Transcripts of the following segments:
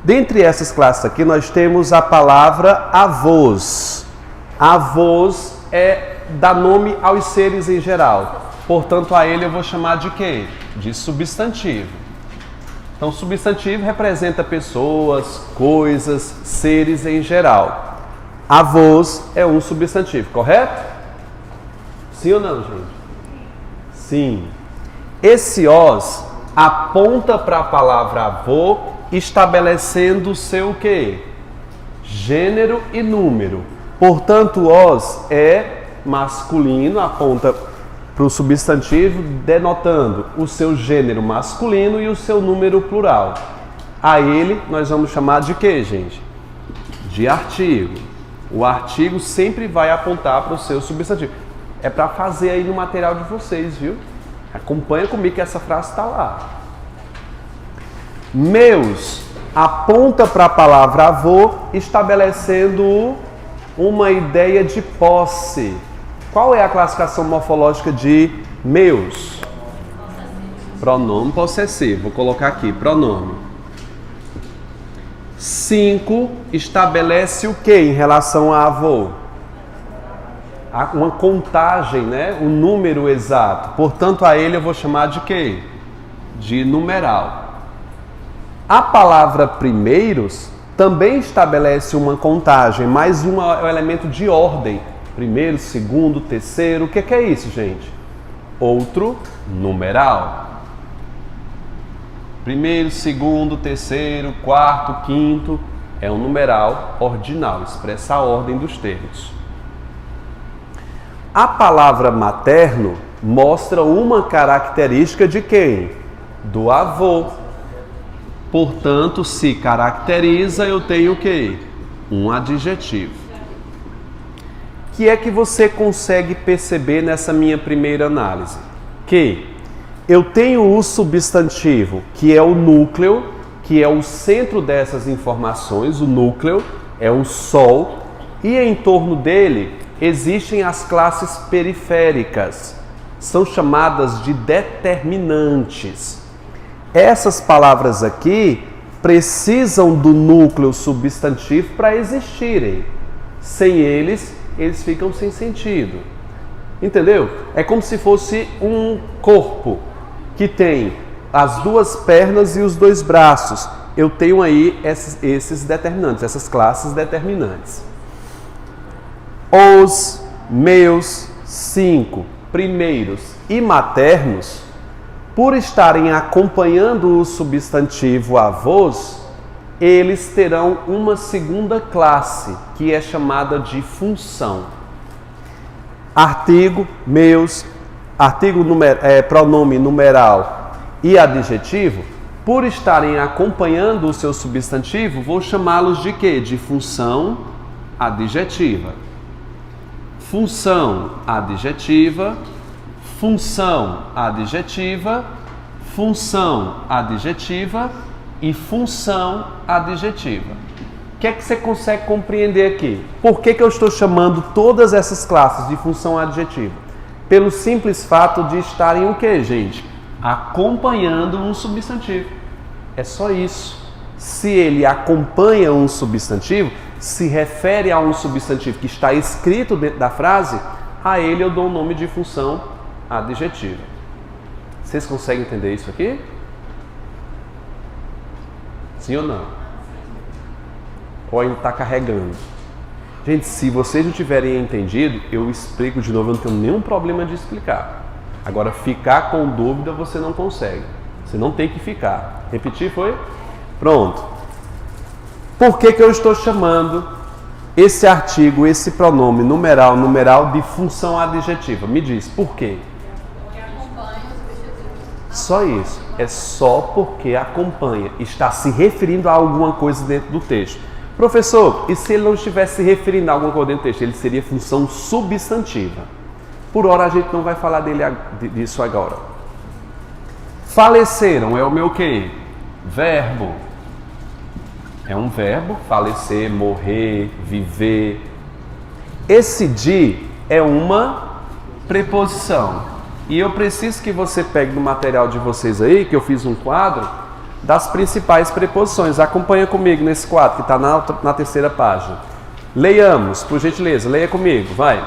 Dentre essas classes aqui, nós temos a palavra avós. Avós dá nome aos seres em geral. Portanto, a ele eu vou chamar de quê? De substantivo. Então, substantivo representa pessoas, coisas, seres em geral. Avós é um substantivo, correto? Sim ou não, gente? Sim. Esse os aponta para a palavra avô, estabelecendo o seu quê? Gênero e número. Portanto, os é masculino, aponta para o substantivo, denotando o seu gênero masculino e o seu número plural. A ele nós vamos chamar de quê, gente? De artigo. O artigo sempre vai apontar para o seu substantivo. É para fazer aí no material de vocês, viu? Acompanha comigo que essa frase está lá. Meus aponta para a palavra avô, estabelecendo uma ideia de posse. Qual é a classificação morfológica de meus? Pronome possessivo. Vou colocar aqui, pronome. 5 estabelece o que em relação a avô? Uma contagem, né? Um número exato. Portanto, a ele eu vou chamar de quê? De numeral. A palavra primeiros também estabelece uma contagem, mas um elemento de ordem. Primeiro, segundo, terceiro. O que é isso, gente? Outro numeral. Primeiro, segundo, terceiro, quarto, quinto. É um numeral ordinal, expressa a ordem dos termos. A palavra materno mostra uma característica de quem? Do avô. Portanto, se caracteriza, eu tenho o quê? Um adjetivo. O que é que você consegue perceber nessa minha primeira análise? Que eu tenho o substantivo, que é o núcleo, que é o centro dessas informações. O núcleo é o sol, e em torno dele existem as classes periféricas. São chamadas de determinantes. Essas palavras aqui precisam do núcleo substantivo para existirem. Sem eles ficam sem sentido. Entendeu? É como se fosse um corpo que tem as duas pernas e os dois braços. Eu tenho aí esses determinantes, essas classes determinantes. Os, meus, 5, primeiros e maternos, por estarem acompanhando o substantivo avós, eles terão uma segunda classe, que é chamada de função. Artigo, meus, pronome numeral e adjetivo, por estarem acompanhando o seu substantivo, vou chamá-los de quê? De função adjetiva. Função adjetiva, função adjetiva, função adjetiva e função adjetiva. O que é que você consegue compreender aqui? Por que eu estou chamando todas essas classes de função adjetiva? Pelo simples fato de estarem o quê, gente? Acompanhando um substantivo. É só isso. Se ele acompanha um substantivo, se refere a um substantivo que está escrito dentro da frase, a ele eu dou o nome de função adjetiva. Vocês conseguem entender isso aqui? Sim ou não? Ou ainda está carregando? Gente, se vocês não tiverem entendido, eu explico de novo, eu não tenho nenhum problema de explicar. Agora, ficar com dúvida você não consegue. Você não tem que ficar. Repetir, foi? Pronto. Por que eu estou chamando esse artigo, esse pronome numeral de função adjetiva? Me diz, por quê? Porque acompanha os substantivos. Só isso. É só porque acompanha. Está se referindo a alguma coisa dentro do texto. Professor, e se ele não estivesse se referindo a alguma coisa dentro do texto? Ele seria função substantiva. Por hora a gente não vai falar disso agora. Faleceram é o meu quê? Verbo. É um verbo, falecer, morrer, viver. Esse de é uma preposição. E eu preciso que você pegue no material de vocês aí, que eu fiz um quadro, das principais preposições. Acompanha comigo nesse quadro que está na terceira página. Leiamos, por gentileza, leia comigo, vai.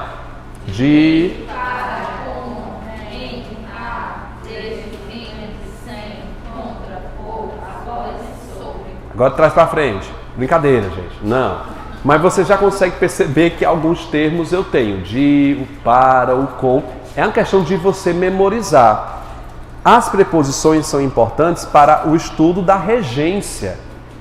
De... Para, como, em, a, desde, entre, sem, contra, por, após, sobre. Agora traz para frente. Brincadeira, gente. Não. Mas você já consegue perceber que alguns termos eu tenho. De, o para, o com. É uma questão de você memorizar. As preposições são importantes para o estudo da regência.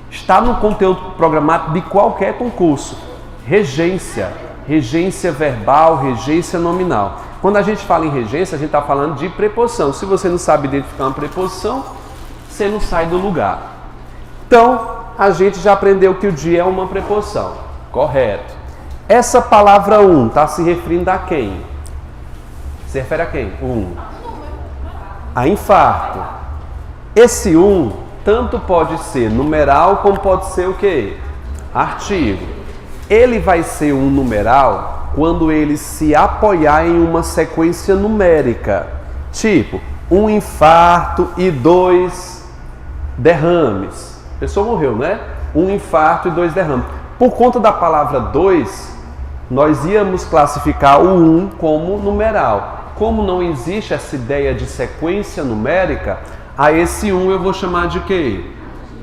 Está no conteúdo programado de qualquer concurso. Regência. Regência verbal, regência nominal. Quando a gente fala em regência, a gente está falando de preposição. Se você não sabe identificar uma preposição, você não sai do lugar. Então, a gente já aprendeu que o de é uma preposição. Correto. Essa palavra está se referindo a quem? Se refere a quem? A infarto. Esse tanto pode ser numeral como pode ser o quê? Artigo. Ele vai ser um numeral quando ele se apoiar em uma sequência numérica. Tipo, um infarto e 2 derrames. A pessoa morreu, né? Um infarto e 2 derrames. Por conta da palavra 2, nós íamos classificar o como numeral. Como não existe essa ideia de sequência numérica, a esse eu vou chamar de quê?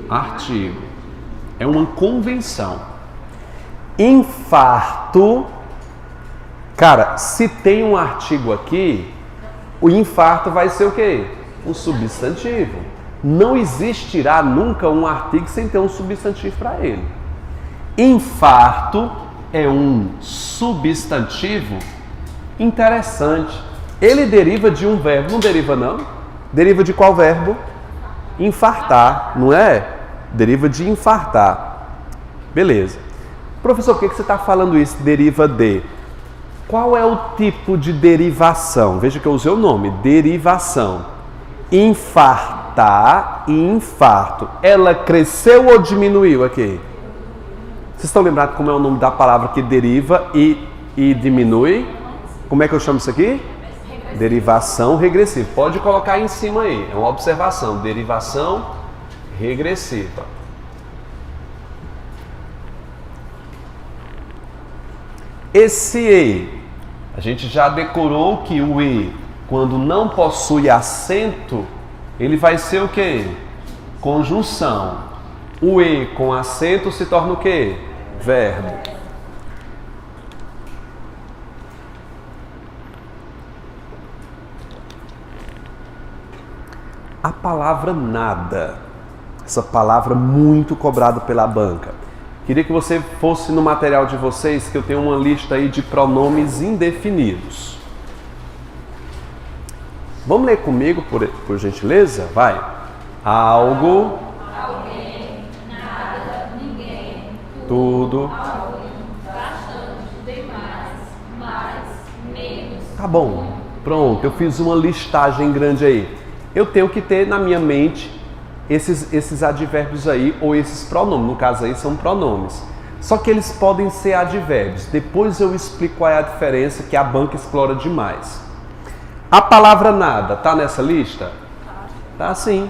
Artigo. É uma convenção. Infarto. Cara, se tem um artigo aqui, o infarto vai ser o quê? Um substantivo. Não existirá nunca um artigo sem ter um substantivo para ele. Infarto é um substantivo interessante. Ele deriva de um verbo, não deriva não? Deriva de qual verbo? Infartar, não é? Deriva de infartar. Beleza. Professor, por que você está falando isso? Deriva de. Qual é o tipo de derivação? Veja que eu usei o nome, derivação. Infartar e infarto. Ela cresceu ou diminuiu aqui? Vocês estão lembrados como é o nome da palavra que deriva e diminui? Como é que eu chamo isso aqui? Derivação regressiva. Pode colocar aí em cima aí. É uma observação. Derivação regressiva. Esse E, a gente já decorou que o E, quando não possui acento, ele vai ser o quê? Conjunção. O E com acento se torna o quê? Verbo. A palavra nada, essa palavra muito cobrada pela banca. Queria que você fosse no material de vocês, que eu tenho uma lista aí de pronomes indefinidos. Vamos ler comigo, por gentileza? Vai. Algo. Alguém, nada, ninguém, Tudo. algum, bastante, demais, mais, menos. Tá bom. Pronto, eu fiz uma listagem grande aí. Eu tenho que ter na minha mente esses advérbios aí, ou esses pronomes, no caso aí são pronomes. Só que eles podem ser advérbios. Depois eu explico qual é a diferença, que a banca explora demais. A palavra nada, tá nessa lista? Tá sim.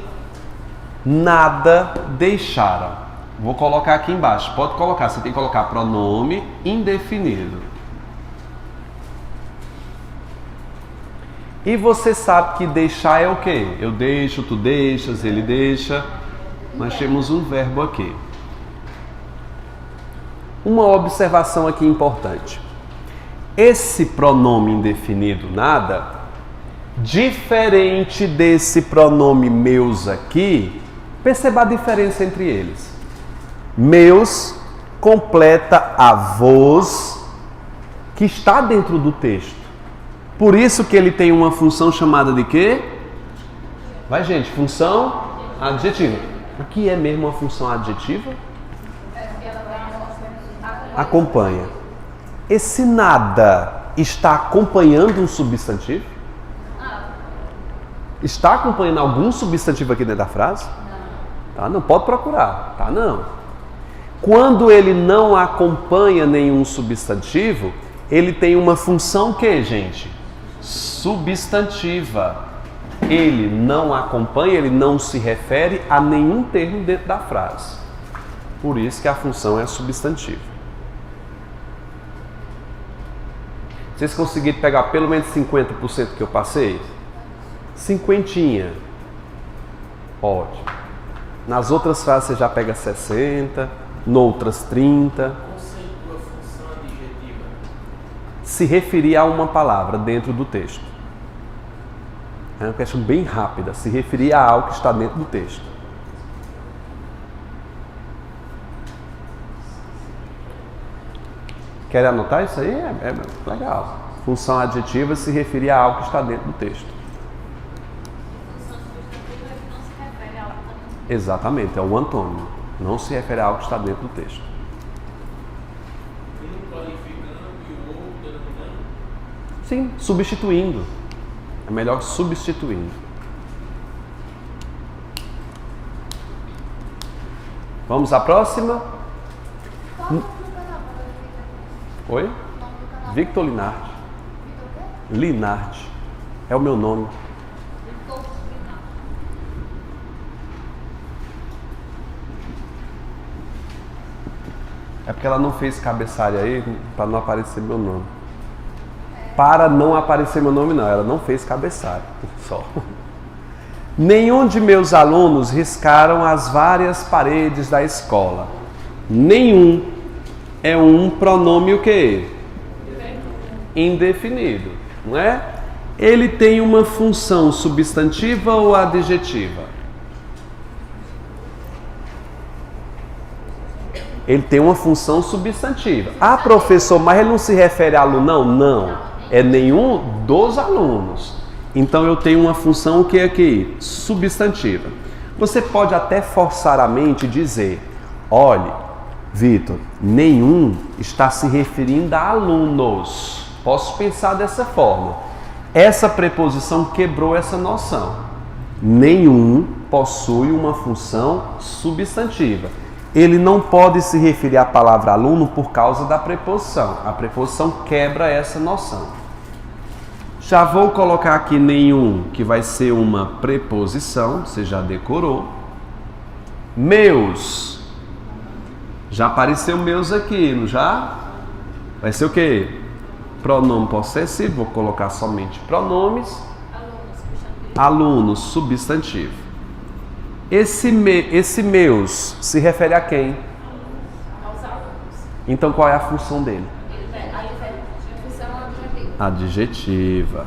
Nada deixaram. Vou colocar aqui embaixo. Pode colocar, você tem que colocar pronome indefinido. E você sabe que deixar é o quê? Eu deixo, tu deixas, ele deixa. Nós temos um verbo aqui. Uma observação aqui importante. Esse pronome indefinido nada, diferente desse pronome meus aqui, perceba a diferença entre eles. Meus completa a vos que está dentro do texto. Por isso que ele tem uma função chamada de quê? Vai, gente, função adjetiva. O que é mesmo uma função adjetiva? Acompanha. Esse nada está acompanhando um substantivo? Está acompanhando algum substantivo aqui dentro da frase? Não. Tá, não pode procurar. Tá, não. Quando ele não acompanha nenhum substantivo, ele tem uma função que, gente? Substantiva. Ele não acompanha, ele não se refere a nenhum termo dentro da frase. Por isso que a função é substantiva. Vocês conseguiram pegar pelo menos 50% que eu passei? 50. Ótimo. Nas outras frases você já pega 60%, noutras 30%. Conceitua função adjetiva. Se referir a uma palavra dentro do texto. É uma questão bem rápida. Se referir a algo que está dentro do texto. Querem anotar isso aí? É legal. Função adjetiva se referir a algo que está dentro do texto. Função substantiva não se refere a algo também. Exatamente, é o antônimo. Não se refere a algo que está dentro do texto. Um qualificando e o outro denominando. Sim, substituindo. É melhor substituindo. Vamos à próxima? Qual o nome do canal para verificar? Oi? O nome do canal? Victor Linardi. Vitor o quê? Linardi. É o meu nome. Victor Linardi. É porque ela não fez cabeçalho aí para não aparecer meu nome. Para não aparecer meu nome não, ela não fez cabeçalho. Só. Nenhum de meus alunos riscaram as várias paredes da escola. Nenhum é um pronome o quê? Indefinido, não é? Ele tem uma função substantiva ou adjetiva? Ele tem uma função substantiva. Ah, professor, mas ele não se refere a aluno? Não, não. É nenhum dos alunos. Então eu tenho uma função que é aqui, substantiva. Você pode até forçar a mente e dizer, olhe, Vitor, nenhum está se referindo a alunos. Posso pensar dessa forma. Essa preposição quebrou essa noção. Nenhum possui uma função substantiva. Ele não pode se referir à palavra aluno por causa da preposição. A preposição quebra essa noção. Já vou colocar aqui nenhum, que vai ser uma preposição, você já decorou. Meus. Já apareceu meus aqui, não já? Vai ser o quê? Pronome possessivo, vou colocar somente pronomes. Alunos, substantivo. Esse meus se refere a quem? Aos alunos. Então qual é a função dele? A função adjetiva. Adjetiva.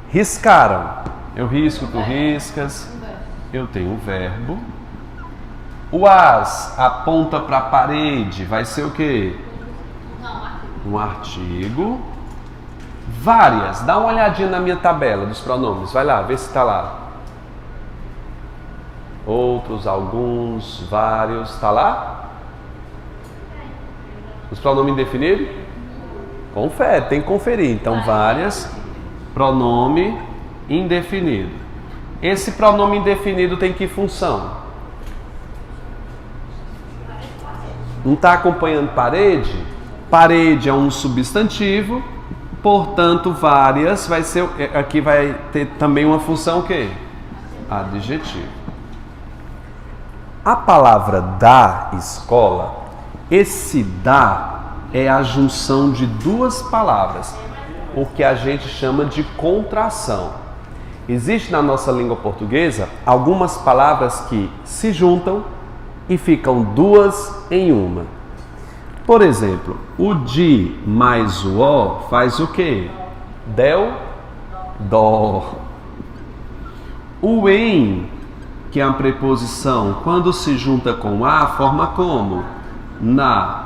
Riscaram. Eu risco, tu riscas. Eu tenho um verbo. O as aponta para a parede. Vai ser o quê? Um artigo. Várias. Dá uma olhadinha na minha tabela dos pronomes. Vai lá, vê se está lá. Outros, alguns, vários. Está lá? Os pronomes indefinidos? Confere, tem que conferir. Então, várias. Pronome indefinido. Esse pronome indefinido tem que função? Não está acompanhando parede? Parede é um substantivo. Portanto, várias vai ser. Aqui vai ter também uma função o quê? Adjetivo. A palavra da escola, esse da é a junção de duas palavras, o que a gente chama de contração. Existe na nossa língua portuguesa algumas palavras que se juntam e ficam duas em uma. Por exemplo, o de mais o o faz o quê? Del, dó. O em, que é a preposição, quando se junta com a, forma como? Na.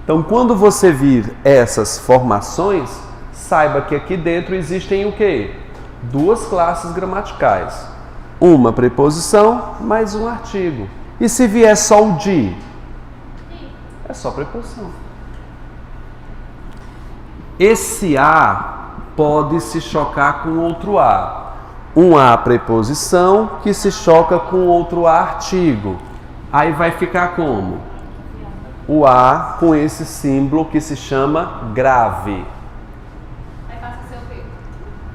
Então, quando você vir essas formações, saiba que aqui dentro existem o quê? Duas classes gramaticais. Uma preposição, mais um artigo. E se vier só o de? É só preposição. Esse a pode se chocar com outro a. Um a preposição que se choca com outro a artigo. Aí vai ficar como? O a com esse símbolo que se chama grave. Aí passa a ser o quê?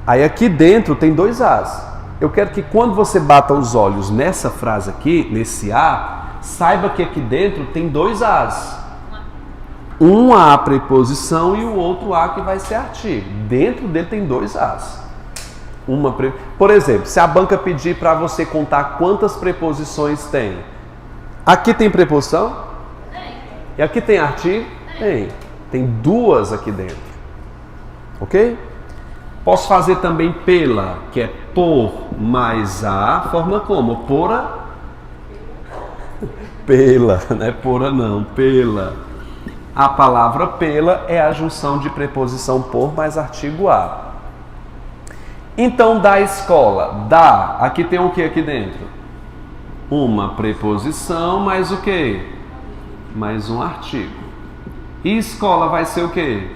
Aí aqui dentro tem dois As. Eu quero que quando você bata os olhos nessa frase aqui, nesse A, saiba que aqui dentro tem dois As. Um A preposição e o outro A que vai ser artigo. Dentro dele tem dois As. Por exemplo, se a banca pedir para você contar quantas preposições tem. Aqui tem preposição? Tem. E aqui tem artigo? Tem. Tem duas aqui dentro. Ok? Posso fazer também pela, que é por mais a, forma como? Pora? Pela, não é pora não, pela. A palavra pela é a junção de preposição por mais artigo a. Então, da escola, da, aqui tem o que aqui dentro? Uma preposição mais o que? Mais um artigo. E escola vai ser o que?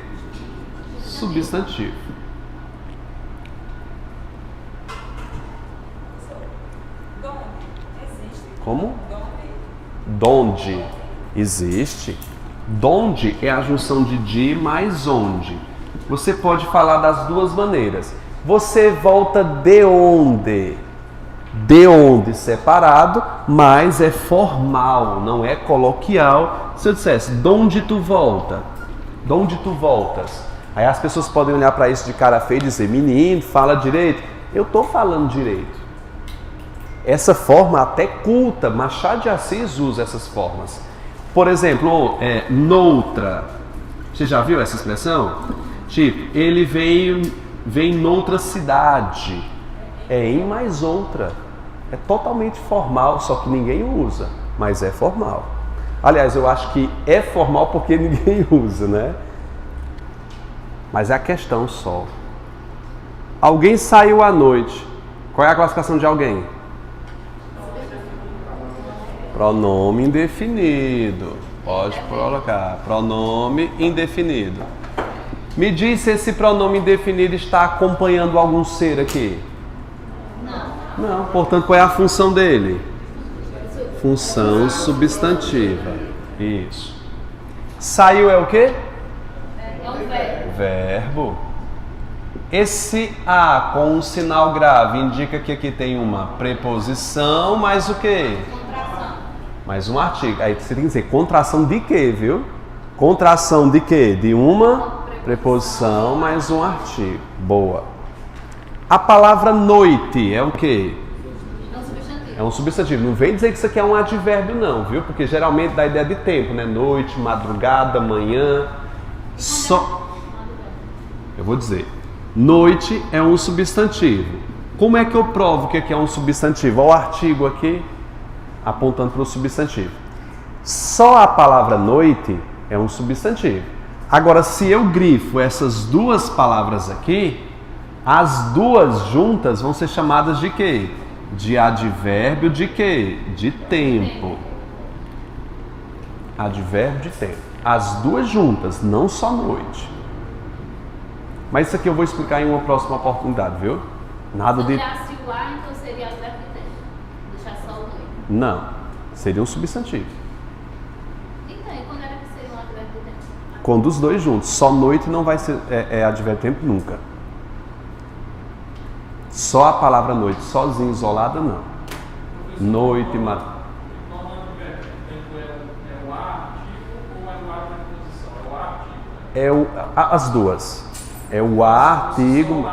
Substantivo. Como? Donde existe. Donde é a junção de mais onde. Você pode falar das duas maneiras. Você volta de onde? De onde separado, mas é formal, não é coloquial. Se eu dissesse, de onde tu volta? De onde tu voltas? Aí as pessoas podem olhar para isso de cara feia e dizer, menino, fala direito. Eu estou falando direito. Essa forma até culta, Machado de Assis usa essas formas. Por exemplo, noutra. Você já viu essa expressão? Tipo, ele vem noutra cidade. É em mais outra. É totalmente formal, só que ninguém usa. Mas é formal. Aliás, eu acho que é formal porque ninguém usa, né? Mas é a questão só. Alguém saiu à noite. Qual é a classificação de alguém? Pronome indefinido. Pode colocar. Pronome indefinido. Me diz se esse pronome indefinido está acompanhando algum ser aqui. Não. Portanto, qual é a função dele? Função substantiva. Isso. Saiu é o quê? É um verbo. Verbo. Esse A com um sinal grave indica que aqui tem uma preposição, mais o quê? Contração. Mais um artigo. Aí você tem que dizer contração de quê, viu? Contração de quê? De uma preposição mais um artigo. Boa. A palavra noite é o quê? É um substantivo. É um substantivo. Não vem dizer que isso aqui é um advérbio não, viu? Porque geralmente dá ideia de tempo, né? Noite, madrugada, manhã. Eu vou dizer. Noite é um substantivo. Como é que eu provo que aqui é um substantivo? Olha o artigo aqui apontando para o substantivo. Só a palavra noite é um substantivo. Agora, se eu grifo essas duas palavras aqui, as duas juntas vão ser chamadas de quê? De advérbio de quê? De tempo. Advérbio de tempo. As duas juntas, não só noite. Mas isso aqui eu vou explicar em uma próxima oportunidade, viu? Nada Se de... olhasse o A, então seria advérbio de tempo. Deixar só o noite. Não. Seria um substantivo. Então, e quando era que seria um advérbio de tempo? Quando os dois juntos. Só noite não vai ser advérbio de tempo nunca. Só a palavra noite, sozinha, isolada, não. Noite, Qual o nome do verbo? É o artigo ou é o A preposição? É o artigo. As duas. É o artigo.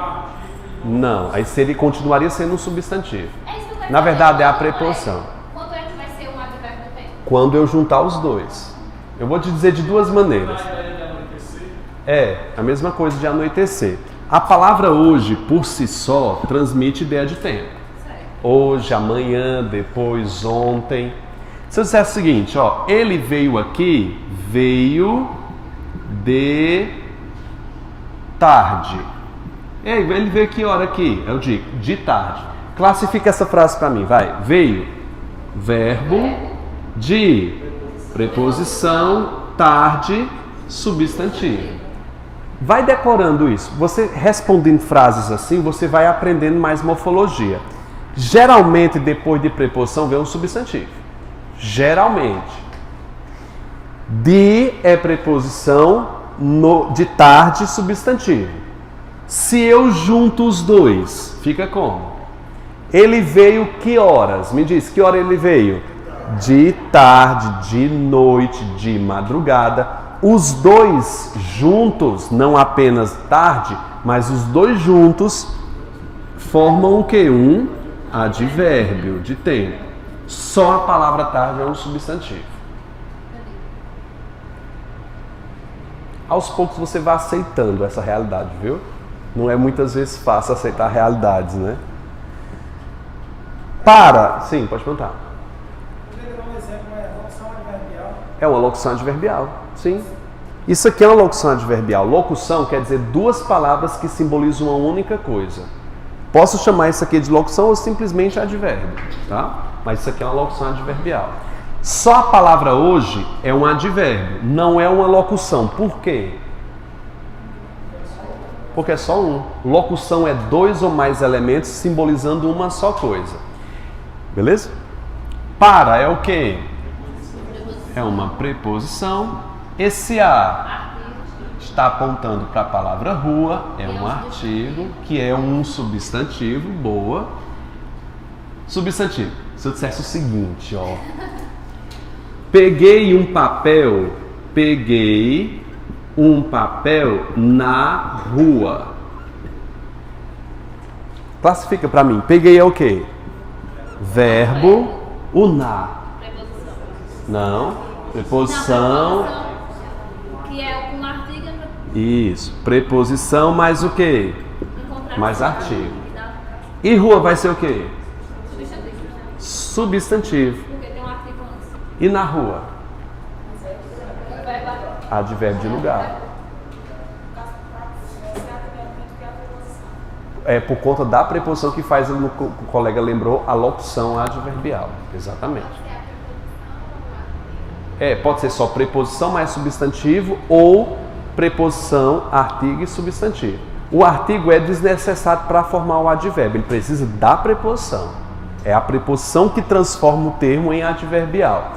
Não, aí continuaria sendo um substantivo. É isso que eu quero Na saber. verdade é a Quando preposição. Quando é que vai ser um advérbio de tempo? Quando eu juntar os dois. Eu vou te dizer de duas maneiras. A ideia de anoitecer. É, a mesma coisa de anoitecer. A palavra hoje, por si só, transmite ideia de tempo. Certo. Hoje, amanhã, depois, ontem. Se eu disser o seguinte, ó, ele veio aqui, veio de tarde. Ei, ele veio que hora aqui? Eu digo, de tarde. Classifica essa frase para mim, vai. Veio, verbo, de, preposição, tarde, substantivo. Vai decorando isso. Você respondendo frases assim, você vai aprendendo mais morfologia. Geralmente, depois de preposição, vem um substantivo. Geralmente. De é preposição, de tarde, substantivo. Se eu junto os dois, fica como? Ele veio que horas? Me diz, que hora ele veio? De tarde, de noite, de madrugada. Os dois juntos, não apenas tarde, mas os dois juntos formam o quê? Um advérbio de tempo. Só a palavra tarde é um substantivo. Aos poucos você vai aceitando essa realidade, viu? Não é muitas vezes fácil aceitar realidades, né? Para! Sim, pode perguntar. Poderia dar um exemplo, locução adverbial? É uma locução adverbial, sim. Isso aqui é uma locução adverbial. Locução quer dizer duas palavras que simbolizam uma única coisa. Posso chamar isso aqui de locução ou simplesmente advérbio, tá? Mas isso aqui é uma locução adverbial. Só a palavra hoje é um advérbio, não é uma locução. Por quê? Porque é só um. Locução é dois ou mais elementos simbolizando uma só coisa. Beleza? Para é o quê? É uma preposição. Esse a está apontando para a palavra rua, é um artigo, que é um substantivo, boa. Substantivo. Se eu dissesse o seguinte, ó. Peguei um papel na rua. Classifica para mim. Peguei é o quê? Verbo, o na. Preposição. Não. Preposição. Que é um artigo. Isso. Preposição mais o quê? Mais artigo. Que dá E rua vai ser o quê? substantivo. Substantivo. Porque tem um artigo antes. E na rua? O verbo Advérbio de lugar. É por conta da preposição que faz, o colega lembrou, a locução adverbial. Exatamente. Pode ser só preposição mais substantivo ou preposição, artigo e substantivo. O artigo é desnecessário para formar o advérbio, ele precisa da preposição. É a preposição que transforma o termo em adverbial.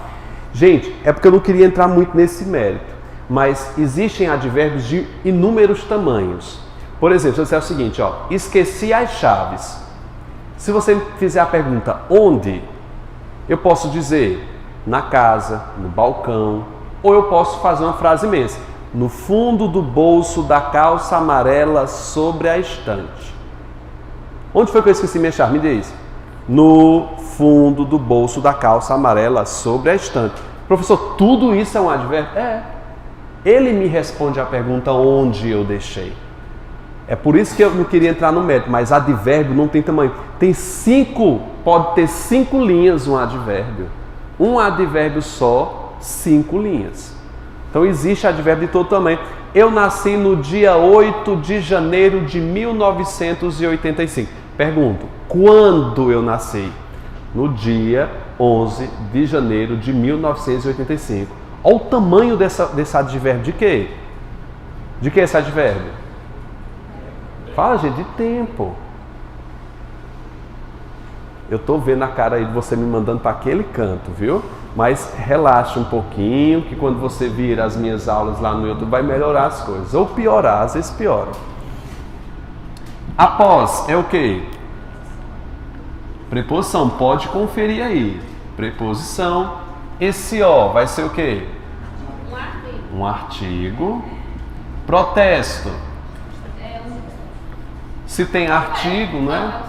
Gente, é porque eu não queria entrar muito nesse mérito, mas existem advérbios de inúmeros tamanhos. Por exemplo, se eu disser o seguinte, ó, esqueci as chaves. Se você fizer a pergunta onde, eu posso dizer na casa, no balcão, ou eu posso fazer uma frase imensa, no fundo do bolso da calça amarela sobre a estante. Onde foi que eu esqueci minha chave? Me diz. No fundo do bolso da calça amarela sobre a estante. Professor, tudo isso é um advérbio? É. Ele me responde a pergunta onde eu deixei. É por isso que eu não queria entrar no mérito, mas advérbio não tem tamanho. Pode ter 5 linhas um advérbio. Um advérbio só, 5 linhas. Então existe advérbio de todo tamanho. Eu nasci no dia 8 de janeiro de 1985. Pergunto, quando eu nasci? No dia 11 de janeiro de 1985. Olha o tamanho desse advérbio de quê? De que esse advérbio? Fala, gente, de tempo. Eu tô vendo a cara aí de você me mandando para aquele canto, viu? Mas relaxa um pouquinho, que quando você vir as minhas aulas lá no YouTube vai melhorar as coisas. Ou piorar, às vezes piora. Após é o quê? Preposição, pode conferir aí. Preposição. Esse ó vai ser o quê? Um artigo. Um artigo. Protesto. Se tem artigo, né?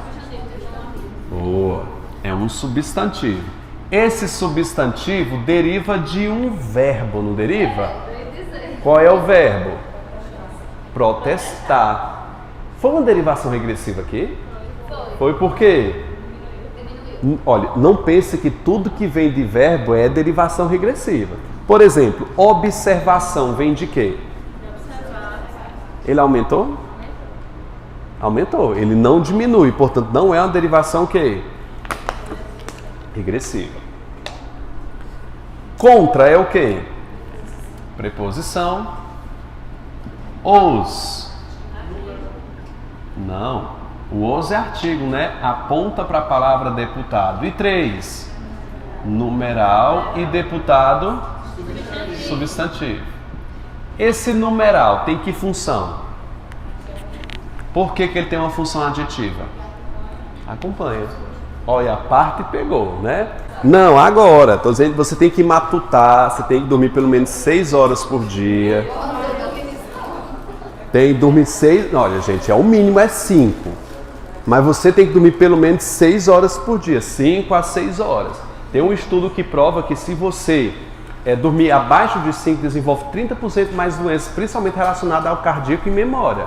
Boa. É um substantivo. Esse substantivo deriva de um verbo, não deriva? Qual é o verbo? Protestar. Foi uma derivação regressiva aqui? Foi por quê? Olha, não pense que tudo que vem de verbo é derivação regressiva. Por exemplo, observação vem de quê? Ele aumentou? Aumentou. Ele não diminui, portanto, não é uma derivação que regressiva. Contra é o quê? Preposição. Os. Não. O os é artigo, né? Aponta para a palavra deputado. E 3. Numeral e deputado substantivo. Esse numeral tem que função? Por que ele tem uma função adjetiva? Acompanha. Olha, a parte pegou, né? Não, agora, tô dizendo que você tem que matutar, você tem que dormir pelo menos 6 horas por dia. Tem que dormir 6, olha gente, o mínimo é 5. Mas você tem que dormir pelo menos 6 horas por dia, 5 a 6 horas. Tem um estudo que prova que se você dormir abaixo de 5, desenvolve 30% mais doenças, principalmente relacionadas ao cardíaco e memória.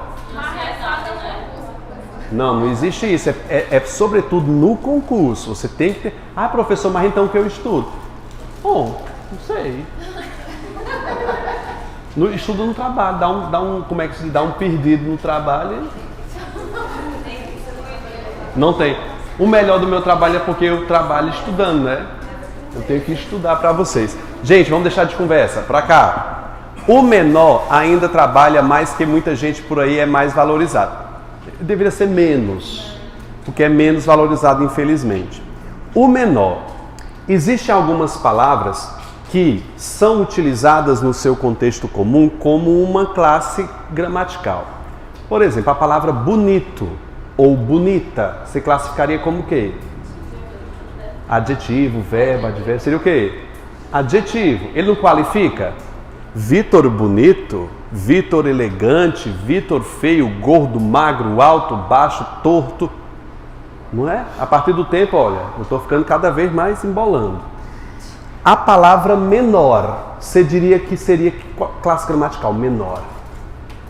Não existe isso. É sobretudo no concurso. Você tem que ter... Ah, professor, mas então o que eu estudo? Bom, não sei. Estudo no trabalho. Como é que se dá um perdido no trabalho? Não tem. O melhor do meu trabalho é porque eu trabalho estudando, né? Eu tenho que estudar para vocês. Gente, vamos deixar de conversa. Para cá. O menor ainda trabalha mais que muita gente por aí, é mais valorizado. Deveria ser menos, porque é menos valorizado, infelizmente. O menor. Existem algumas palavras que são utilizadas no seu contexto comum como uma classe gramatical. Por exemplo, a palavra bonito ou bonita, você classificaria como o quê? Adjetivo, verbo, advérbio, seria o quê? Adjetivo. Ele não qualifica? Vitor bonito, Vitor elegante, Vitor feio, gordo, magro, alto, baixo, torto. Não é? A partir do tempo, olha, eu estou ficando cada vez mais embolando. A palavra menor, você diria que seria classe gramatical, menor.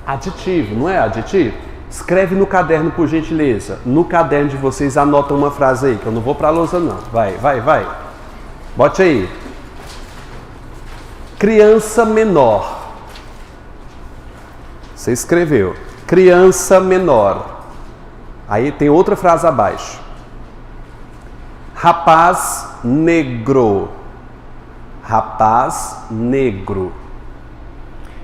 Adjetivo, não é adjetivo? Escreve no caderno, por gentileza. No caderno de vocês, anota uma frase aí, que eu não vou para a lousa não. Vai. Bote aí. Criança menor. Você escreveu. Criança menor. Aí tem outra frase abaixo. Rapaz negro. Rapaz negro.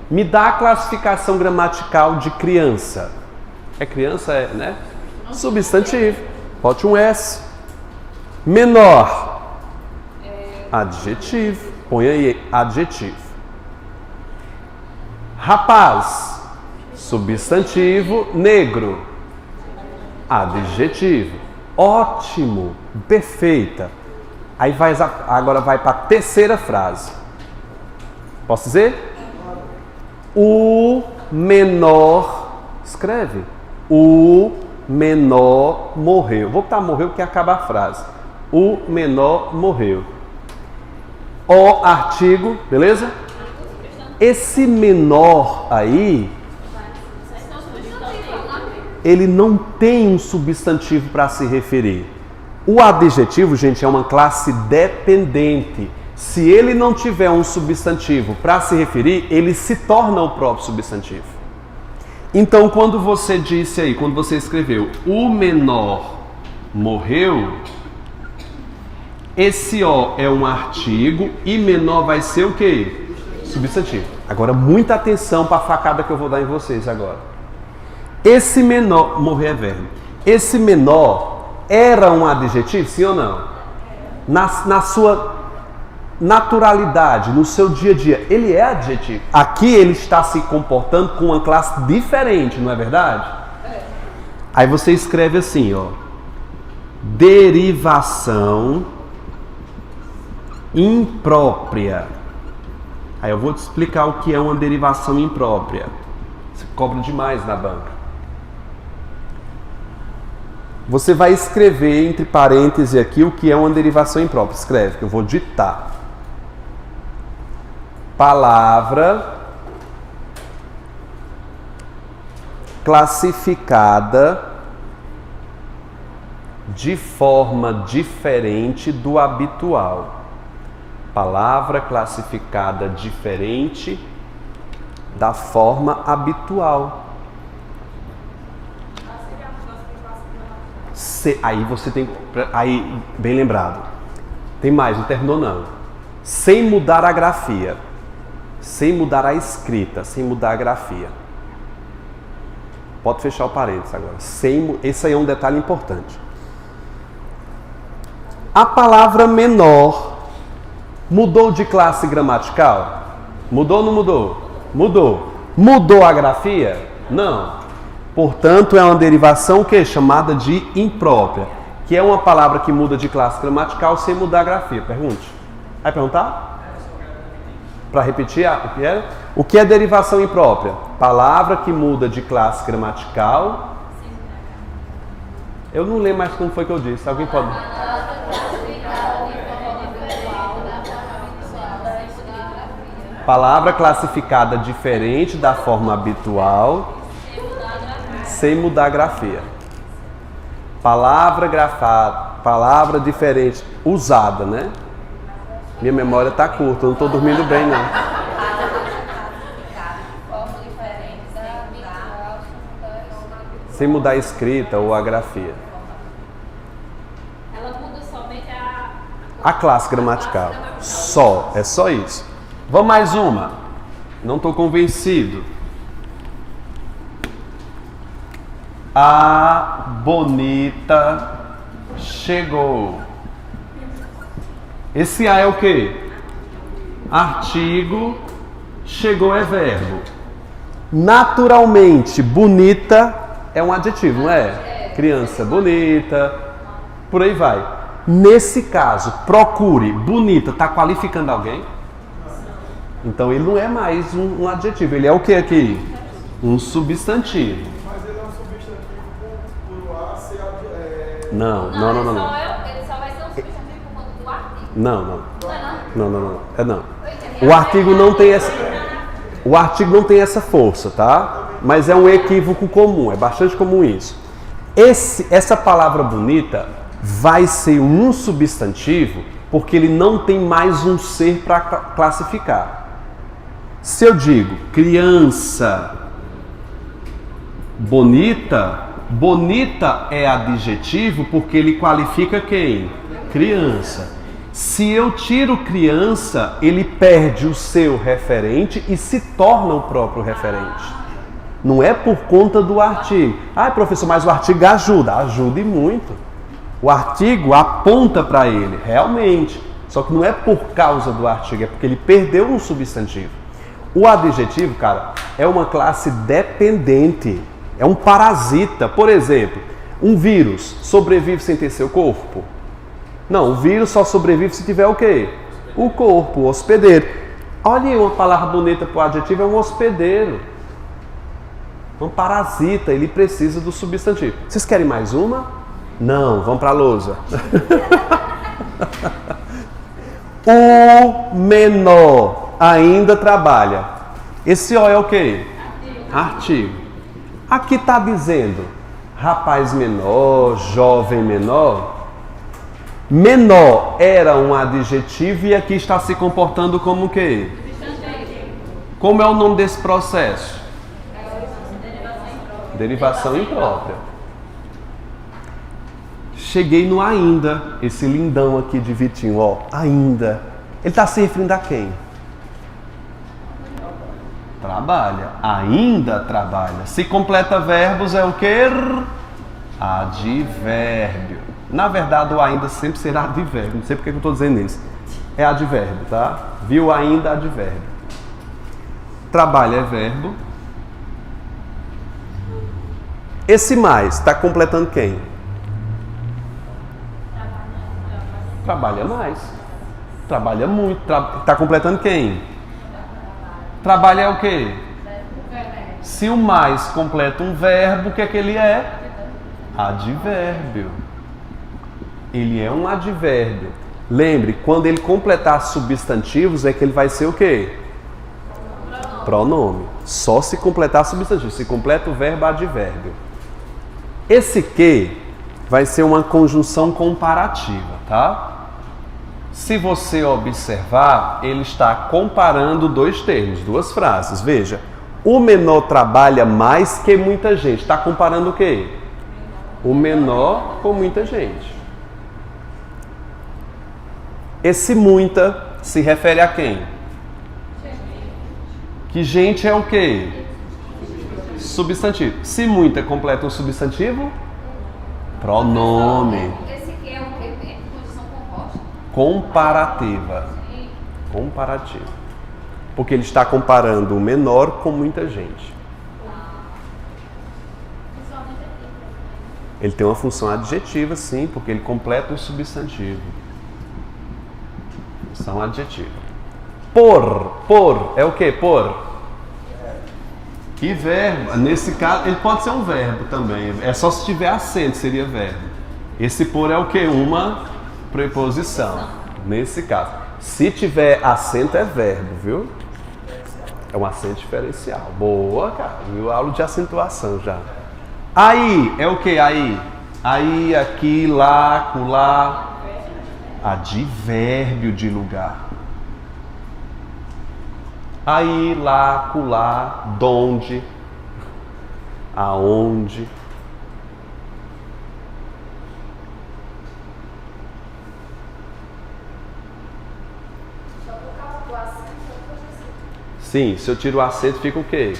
Me dá a classificação gramatical de criança. É criança, né? Substantivo. Bote um S. Menor. Adjetivo. Põe aí, adjetivo. Rapaz, substantivo, negro, adjetivo. Ótimo, perfeita. Aí agora vai para a terceira frase. Posso dizer? O menor, escreve. O menor morreu. Vou botar morreu porque acaba a frase. O menor morreu. O artigo, beleza? Esse menor aí, ele não tem um substantivo para se referir. O adjetivo, gente, é uma classe dependente. Se ele não tiver um substantivo para se referir, ele se torna o próprio substantivo. Então, quando você disse aí, quando você escreveu o menor morreu, esse O é um artigo e menor vai ser o quê? Substantivo. Agora, muita atenção para a facada que eu vou dar em vocês agora. Esse menor, morrer é verbo. Esse menor era um adjetivo, sim ou não? Na sua naturalidade, no seu dia a dia, ele é adjetivo. Aqui ele está se comportando com uma classe diferente, não é verdade? Aí você escreve assim, ó. Derivação imprópria. Aí eu vou te explicar o que é uma derivação imprópria. Você cobra demais na banca. Você vai escrever entre parênteses aqui o que é uma derivação imprópria. Escreve, que eu vou ditar. Palavra classificada de forma diferente do habitual. Palavra classificada diferente da forma habitual. Aí você tem... Aí, bem lembrado. Tem mais, não terminou não. Sem mudar a grafia. Sem mudar a escrita. Sem mudar a grafia. Pode fechar o parênteses agora. Esse aí é um detalhe importante. A palavra menor mudou de classe gramatical? Mudou ou não mudou? Mudou. Mudou a grafia? Não. Portanto, é uma derivação que é chamada de imprópria, que é uma palavra que muda de classe gramatical sem mudar a grafia. Pergunte. Vai perguntar? Para repetir o que é? O que é derivação imprópria? Palavra que muda de classe gramatical. Eu não lembro mais como foi que eu disse. Alguém pode? Palavra classificada diferente da forma habitual, sem mudar a grafia. Palavra diferente, usada, né? Minha memória tá curta, eu não estou dormindo bem, não. Sem mudar a escrita ou a grafia. Ela muda somente A classe gramatical. Só, é só isso. Vamos mais uma. Não estou convencido. A bonita chegou. Esse A é o quê? Artigo, chegou é verbo. Naturalmente, bonita é um adjetivo, não é? Criança bonita, por aí vai. Nesse caso, procure, bonita, está qualificando alguém? Então ele não é mais um adjetivo, ele é o que aqui? Um substantivo. Mas ele é um substantivo por A ser Não. Ele só vai ser um substantivo por conta do artigo. Não. Não é não? O artigo não tem essa. O artigo não tem essa força, tá? Mas é um equívoco comum, é bastante comum isso. Essa palavra bonita vai ser um substantivo porque ele não tem mais um ser para classificar. Se eu digo criança bonita, bonita é adjetivo porque ele qualifica quem? Criança. Se eu tiro criança, ele perde o seu referente e se torna o próprio referente. Não é por conta do artigo. Ah, professor, mas o artigo ajuda. Ajuda e muito. O artigo aponta para ele, realmente. Só que não é por causa do artigo, é porque ele perdeu um substantivo. O adjetivo, cara, é uma classe dependente. É um parasita. Por exemplo, um vírus sobrevive sem ter seu corpo? Não, o vírus só sobrevive se tiver o quê? O corpo, o hospedeiro. Olha aí, uma palavra bonita para o adjetivo é um hospedeiro. Um parasita, ele precisa do substantivo. Vocês querem mais uma? Não, vamos para a lousa. O menor ainda trabalha. Esse O é o quê? Artigo. Aqui está dizendo rapaz menor, jovem menor. Menor era um adjetivo e aqui está se comportando como o quê? Como é o nome desse processo? Derivação imprópria. Cheguei no ainda, esse lindão aqui de Vitinho, ó, ainda. Ele está se referindo a quem? Trabalha. Ainda trabalha. Se completa verbos é o quê? Advérbio. Na verdade, o ainda sempre será advérbio. Não sei porque eu estou dizendo isso. É advérbio, tá? Viu ainda, advérbio. Trabalha é verbo. Esse mais está completando quem? Trabalha mais. Trabalha muito. Está completando quem? Trabalha é o quê? Se o mais completa um verbo, o que é que ele é? Advérbio. Ele é um advérbio. Lembre, quando ele completar substantivos, é que ele vai ser o quê? Pronome. Só se completar substantivo. Se completa o verbo, advérbio. Esse que vai ser uma conjunção comparativa, tá? Se você observar, ele está comparando dois termos, duas frases. Veja, o menor trabalha mais que muita gente. Está comparando o quê? O menor com muita gente. Esse muita se refere a quem? Que gente é o quê? Substantivo. Se muita completa um substantivo, pronome. Esse aqui é o quê? Condição composta? Comparativa. Comparativa. Porque ele está comparando o menor com muita gente. Ele tem uma função adjetiva, sim, porque ele completa o substantivo. Função adjetiva. Por é o que? Por? Que verbo? Nesse caso, ele pode ser um verbo também. É só se tiver acento, seria verbo. Esse por é o que? Uma preposição. Nesse caso. Se tiver acento, é verbo, viu? É um acento diferencial. Boa, cara. Viu? Aula de acentuação já. Aí, é o que aí? Aí, aqui, lá, acolá. Advérbio de lugar. Aí, lá, acolá, donde, aonde. Só por causa do acento, eu tô assim. Sim, se eu tiro o acento, fica o quê?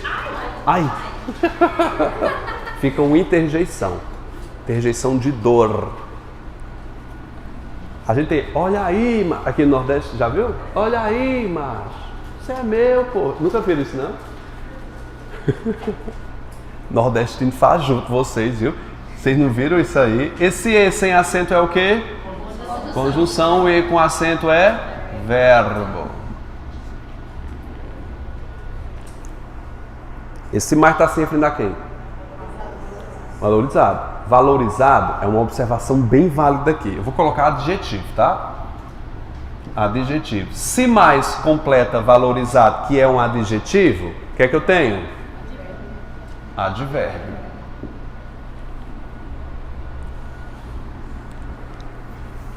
Ai! Fica uma interjeição. Interjeição de dor. A gente tem, olha aí, aqui no Nordeste, já viu? Olha aí, macho. Você é meu, pô. Nunca viram isso, não? Nordestino faz junto vocês, viu? Vocês não viram isso aí? Esse E sem acento é o quê? Conjunção. O E com acento é verbo. Esse mais está se referindo a quem? Valorizado. Valorizado é uma observação bem válida aqui. Eu vou colocar adjetivo, tá? Adjetivo. Se mais completa valorizado, que é um adjetivo, o que é que eu tenho? Advérbio.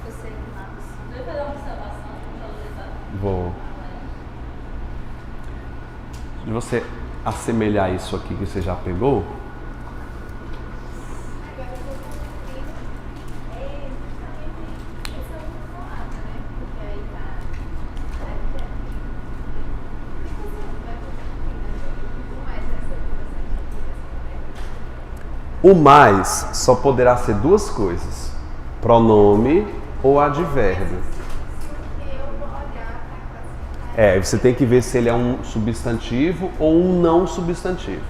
Você vai fazer uma observação valorizada? Vou. Se você assemelhar isso aqui que você já pegou, o mais só poderá ser duas coisas: pronome ou advérbio. Você tem que ver se ele é um substantivo ou um não substantivo.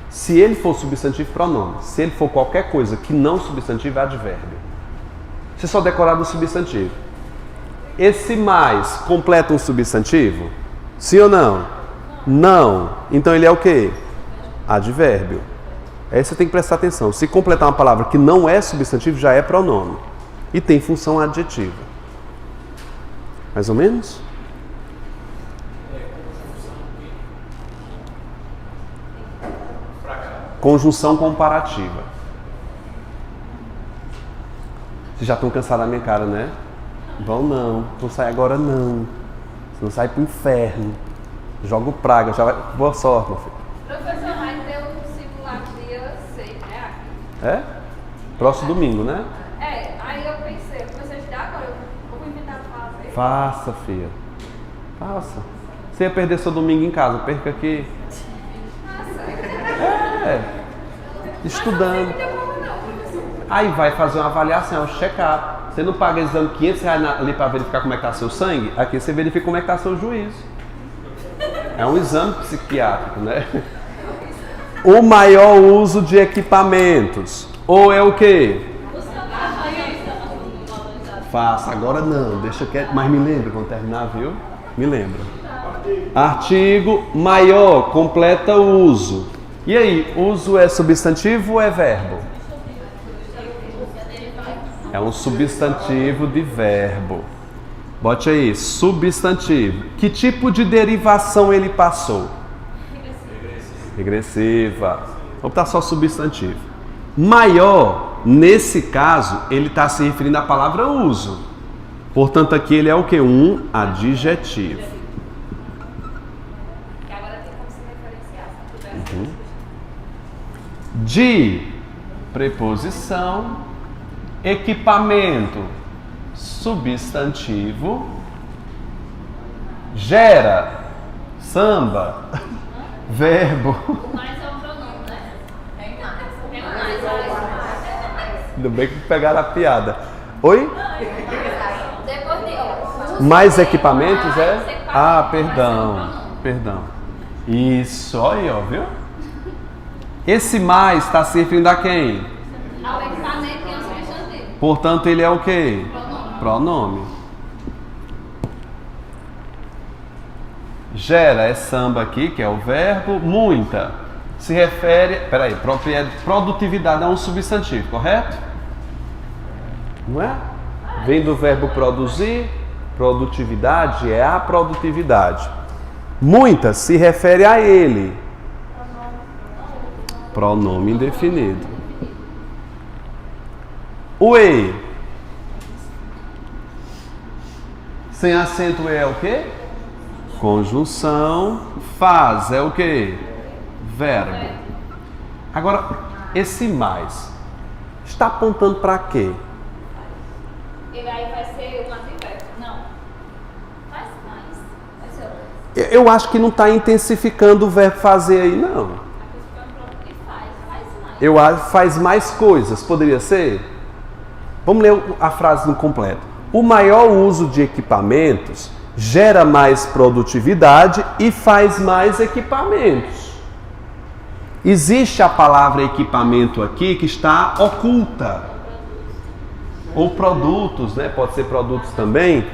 Se ele for substantivo, pronome. Se ele for qualquer coisa que não substantivo, é advérbio. Você só decorar do substantivo. Esse mais completa um substantivo? Sim ou não? Não. Então ele é o quê? Advérbio. Aí você tem que prestar atenção. Se completar uma palavra que não é substantivo, já é pronome. E tem função adjetiva. Mais ou menos? Conjunção comparativa. Vocês já estão cansados da minha cara, né? Vão não. Não sai agora não. Você não sai pro inferno. Joga o praga. Já vai... Boa sorte, meu filho. Professor, vai ter um simulado dia 6, né? É? Próximo domingo, né? Aí eu pensei, eu comecei a estudar agora, eu vou inventar fazer. Faça, filha. Faça. Você ia perder seu domingo em casa, perca aqui. Estudando. Aí vai fazer uma avaliação, um check-up. Você não paga exame R$500 ali para verificar como é que está seu sangue? Aqui você verifica como é que está seu juízo. É um exame psiquiátrico, né? O maior uso de equipamentos. Ou é o quê? Faça, agora não, deixa quieto. Mas me lembra quando terminar, viu? Me lembra. Artigo maior, completa uso. E aí, uso é substantivo ou é verbo? É um substantivo de verbo. Bote aí, substantivo. Que tipo de derivação ele passou? Regressiva. Vou botar só substantivo. Maior, nesse caso, ele está se referindo à palavra uso. Portanto, aqui ele é o que? Um adjetivo. Que agora tem como se referenciar, se puder. De preposição, equipamento, substantivo, gera, samba, verbo. O mais é um pronome, né? É mais. Ainda bem que pegaram a piada. Oi? Depois de. Mais equipamentos é? Ah, perdão. Isso, olha aí, ó, viu? Esse mais está se referindo a quem? Ao Portanto, ele é o quê? Pronome. Gera é samba aqui, que é o verbo. Muita se refere... Peraí, produtividade é um substantivo, correto? Não é? Vem do verbo produzir. Produtividade é a produtividade. Muita se refere a ele. Pronome indefinido. O E. Sem acento E é o quê? Conjunção. Faz é o quê? Verbo. Agora, esse mais está apontando para quê? Ele aí vai ser um advérbio. Não. Faz mais. Vai ser outro. Eu acho que não está intensificando o verbo fazer aí, não. E faz mais. Eu acho que faz mais coisas. Poderia ser? Vamos ler a frase no completo. O maior uso de equipamentos gera mais produtividade e faz mais equipamentos. Existe a palavra equipamento aqui que está oculta. Ou produtos, né? Pode ser produtos também.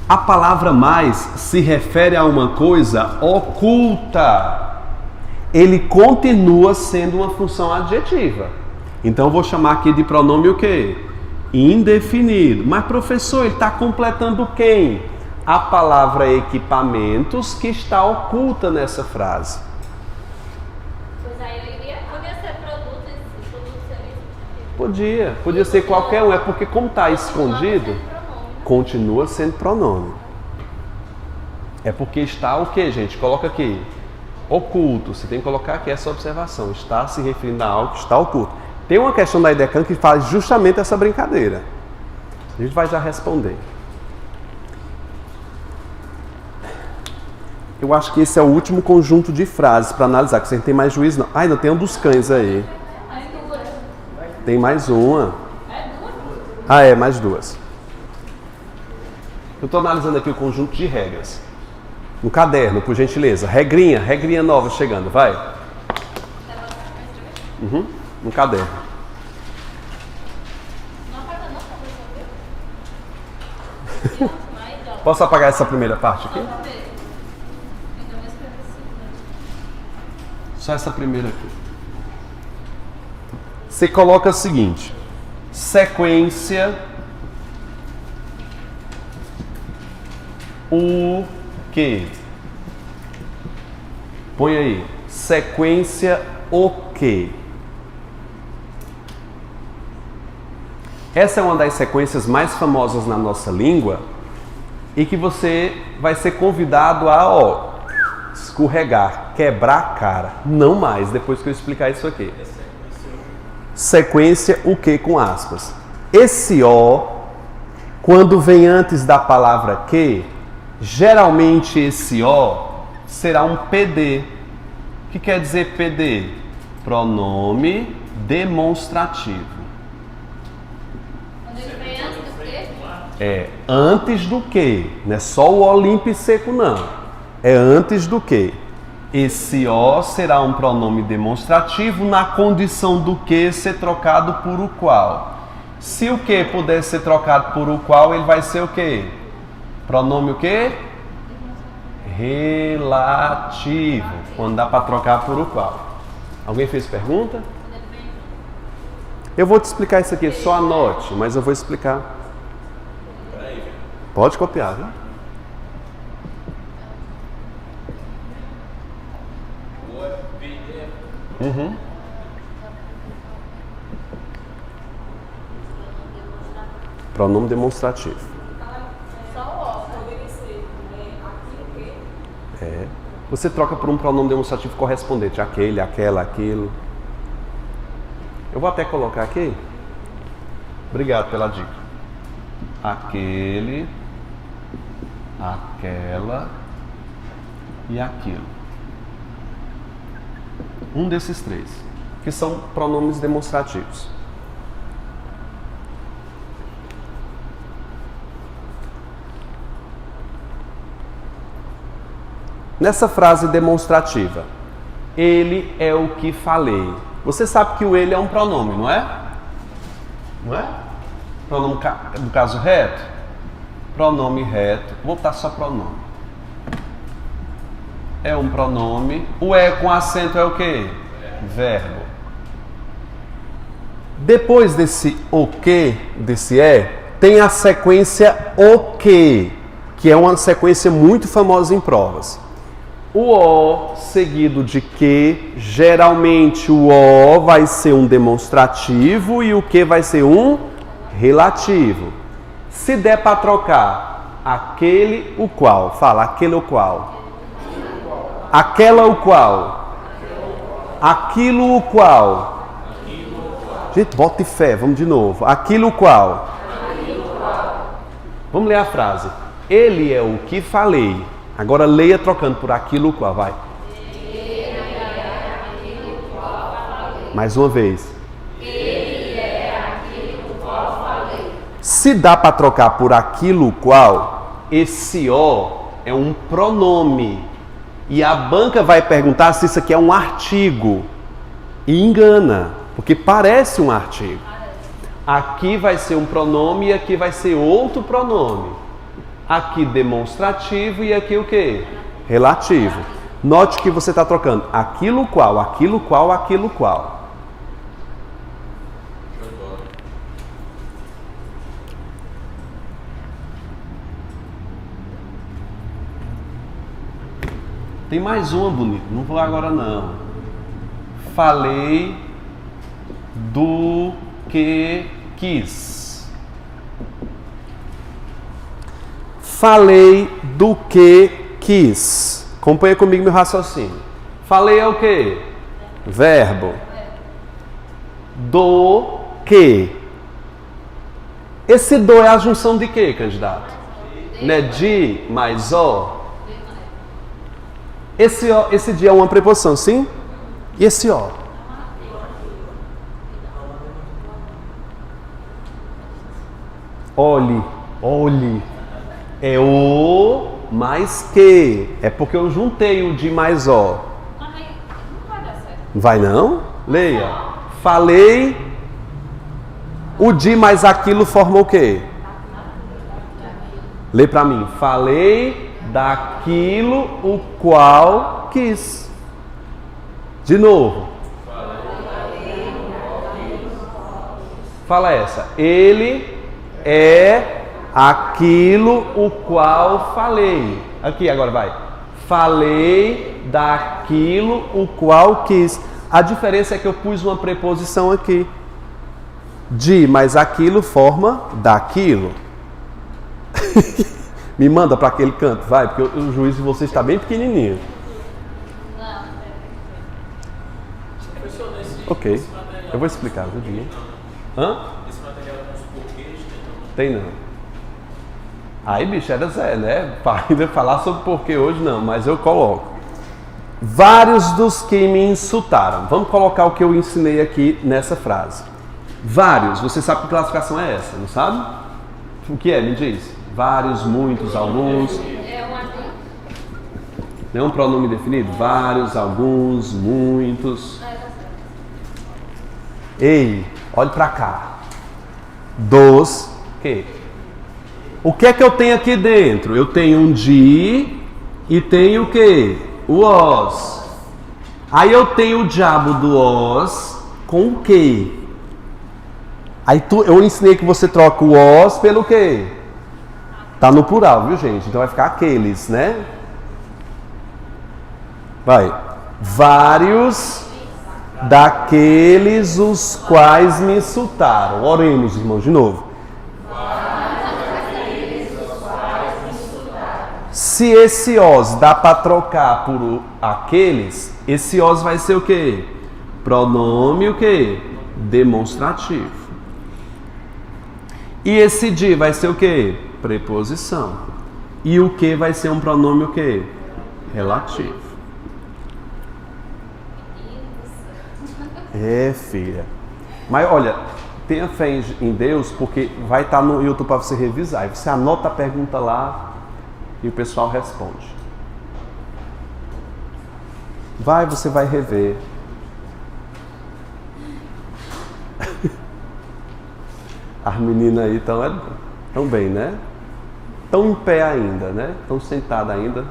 A palavra mais se refere a uma coisa oculta. Ele continua sendo uma função adjetiva. Então eu vou chamar aqui de pronome o quê? Indefinido. Mas professor, ele está completando quem? A palavra equipamentos que está oculta nessa frase. Pois aí eu iria. Podia ser produto e produto seria. Podia ser qualquer um. É porque como está escondido, continua sendo pronome. É porque está o quê, gente? Coloca aqui. Oculto. Você tem que colocar aqui essa observação. Está se referindo a algo que está oculto. Tem uma questão da IDECAN que faz justamente essa brincadeira. A gente vai já responder. Eu acho que esse é o último conjunto de frases para analisar, que você não tem mais juízo não. Ah, ainda tem um dos cães aí. Tem mais uma. Ah, é, mais duas. Eu estou analisando aqui o conjunto de regras. No caderno, por gentileza. Regrinha nova chegando, vai. No caderno. Não apaga não, professor. Posso apagar essa primeira parte aqui? Só essa primeira aqui. Você coloca o seguinte: sequência o quê? Põe aí. Sequência o quê? Essa é uma das sequências mais famosas na nossa língua e que você vai ser convidado a escorregar, quebrar a cara. Não mais, depois que eu explicar isso aqui. Sequência o que com aspas. Esse O, quando vem antes da palavra que, geralmente esse O será um PD. O que quer dizer PD? Pronome demonstrativo. Quando ele vem antes do quê? É antes do que, não é só o O limpo e seco não. É antes do que. Esse O será um pronome demonstrativo na condição do que ser trocado por o qual. Se o que puder ser trocado por o qual, ele vai ser o que? Pronome o que? Relativo. Quando dá para trocar por o qual. Alguém fez pergunta? Eu vou te explicar isso aqui, só anote, mas eu vou explicar. Pode copiar, viu? Pronome demonstrativo. Só o O. Poderia ser aquilo que. É. Você troca por um pronome demonstrativo correspondente. Aquele, aquela, aquilo. Eu vou até colocar aqui. Obrigado pela dica. Aquele, aquela e aquilo. Um desses três, que são pronomes demonstrativos. Nessa frase demonstrativa, ele é o que falei. Você sabe que o ele é um pronome, não é? Não é? Pronome do caso reto? Pronome reto. Vou botar só pronome. É um pronome. O é com acento é o quê? Verbo. Depois desse o que, desse tem a sequência o que é uma sequência muito famosa em provas. O o seguido de que, geralmente o o vai ser um demonstrativo e o que vai ser um relativo. Se der para trocar aquele o qual, fala aquele o qual, aquela o qual, aquilo o qual. Gente, bota fé, vamos de novo. Aquilo o qual. Vamos ler a frase. Ele é o que falei. Agora leia trocando por aquilo o qual, vai. Mais uma vez. Se dá para trocar por aquilo o qual, esse o é um pronome. E a banca vai perguntar se isso aqui é um artigo. E engana, porque parece um artigo. Aqui vai ser um pronome e aqui vai ser outro pronome. Aqui demonstrativo e aqui o quê? Relativo. Note que você está trocando aquilo qual, aquilo qual, aquilo qual. Tem mais uma bonita, não vou agora não. Falei do que quis. Falei do que quis. Acompanha comigo meu raciocínio. Falei é o que? Verbo. Do que. Esse do é a junção de que, candidato? Né? De mais o. Esse de é uma preposição, sim? E esse o? Olhe. É o mais que. É porque eu juntei o de mais o. Mas aí não vai dar certo. Vai não? Leia. Falei. O de mais aquilo forma o quê? Lê pra mim. Falei daquilo o qual quis. De novo. Fala essa. Ele é aquilo o qual falei. Aqui, agora vai. Falei daquilo o qual quis. A diferença é que eu pus uma preposição aqui. De mais aquilo forma daquilo. Me manda para aquele canto, vai, porque o juízo de vocês está bem pequenininho. Não. Professor, Ok, esse material, eu vou explicar, viu, Dinho? Hã? esse material com os porquês Tem não. Aí, bicho, era Zé, né? Para ainda falar sobre porquê hoje não, mas eu coloco. Vários dos que me insultaram. Vamos colocar o que eu ensinei aqui nessa frase. Vários, você sabe que classificação é essa, não sabe? O que é? Me diz. Vários, muitos, alguns. É um artigo. Não é um pronome definido? Vários, alguns, muitos. Ei, olhe para cá. Dos que? O que é que eu tenho aqui dentro? Eu tenho um de e tenho o que? O os. Aí eu tenho o diabo do os com o que? Aí eu ensinei que você troca o os pelo que? Tá no plural, viu, gente? Então vai ficar aqueles, né? Vai. Vários daqueles os quais me insultaram. Oremos, irmãos, de novo. Se esse os dá para trocar por aqueles, esse os vai ser o quê? Pronome o quê? Demonstrativo. E esse de vai ser o quê? Preposição. E o que vai ser um pronome o quê? Relativo. É, filha. Mas olha, tenha fé em Deus, porque vai estar no YouTube para você revisar. Aí você anota a pergunta lá e o pessoal responde. Você vai rever. As meninas aí tão bem, né? Estão em pé ainda, né? Estão sentadas ainda.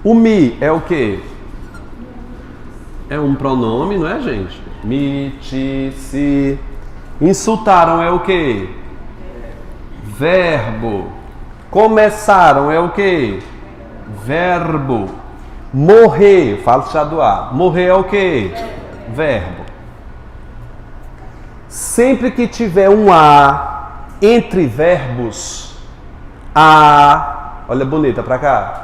O mi é o quê? É um pronome, não é, gente? Mi, ti, si. Insultaram é o quê? Verbo. Começaram é o quê? Verbo. Morrer, fala chadoar. Morrer é o quê? Verbo. Sempre que tiver um a entre verbos, a, olha bonita pra cá.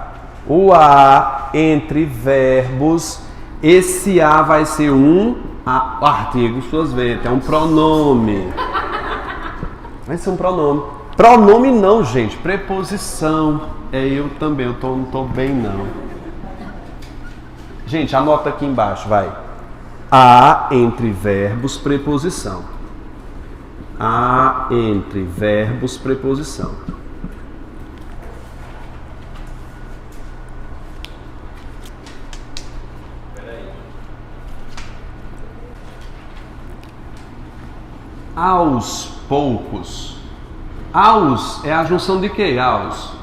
O a entre verbos, esse a vai ser um artigo, suas vezes, é um pronome. Vai ser um pronome. Pronome não, gente, preposição. É eu também, não tô bem não. Gente, anota aqui embaixo, vai. A entre verbos, preposição. A entre verbos, preposição. Aos poucos. Aos é a junção de quê? Aos.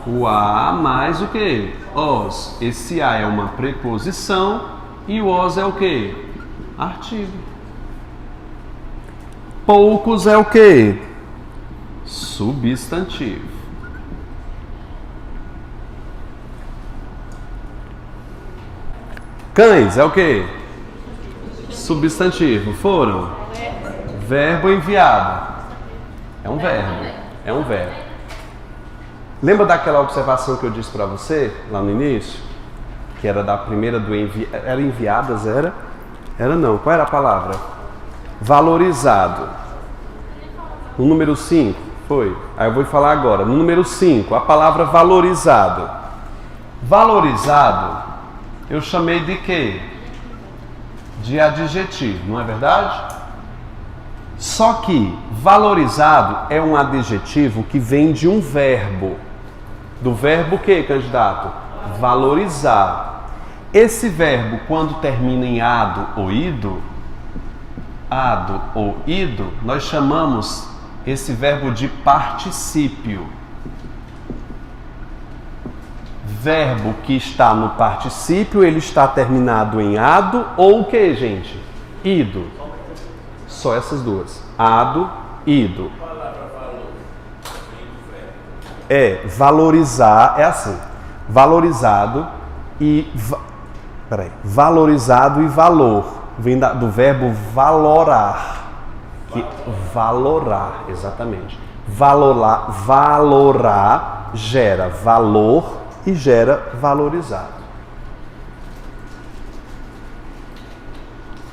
O a mais o quê? Os. Esse a é uma preposição e o os é o quê? Artigo. Poucos é o quê? Substantivo. Cães é o quê? Substantivo. Foram? Verbo enviado. É um verbo. É um verbo. Lembra daquela observação que eu disse para você lá no início? Que era da primeira do enviado. Era enviadas, era? Era não. Qual era a palavra? Valorizado. No número 5, foi? Aí eu vou falar agora. No número 5, a palavra valorizado. Valorizado, eu chamei de quê? De adjetivo, não é verdade? Só que valorizado é um adjetivo que vem de um verbo. Do verbo o quê, candidato? Valorizar. Esse verbo, quando termina em ado ou ido, nós chamamos esse verbo de particípio. Verbo que está no particípio, ele está terminado em ado ou o que, gente? Ido. Só essas duas. Ado, ido. Valorizar é assim. Valorizado e valorizado e valor. Vem do verbo valorar. Valorar, exatamente. Valorar gera valor e gera valorizado.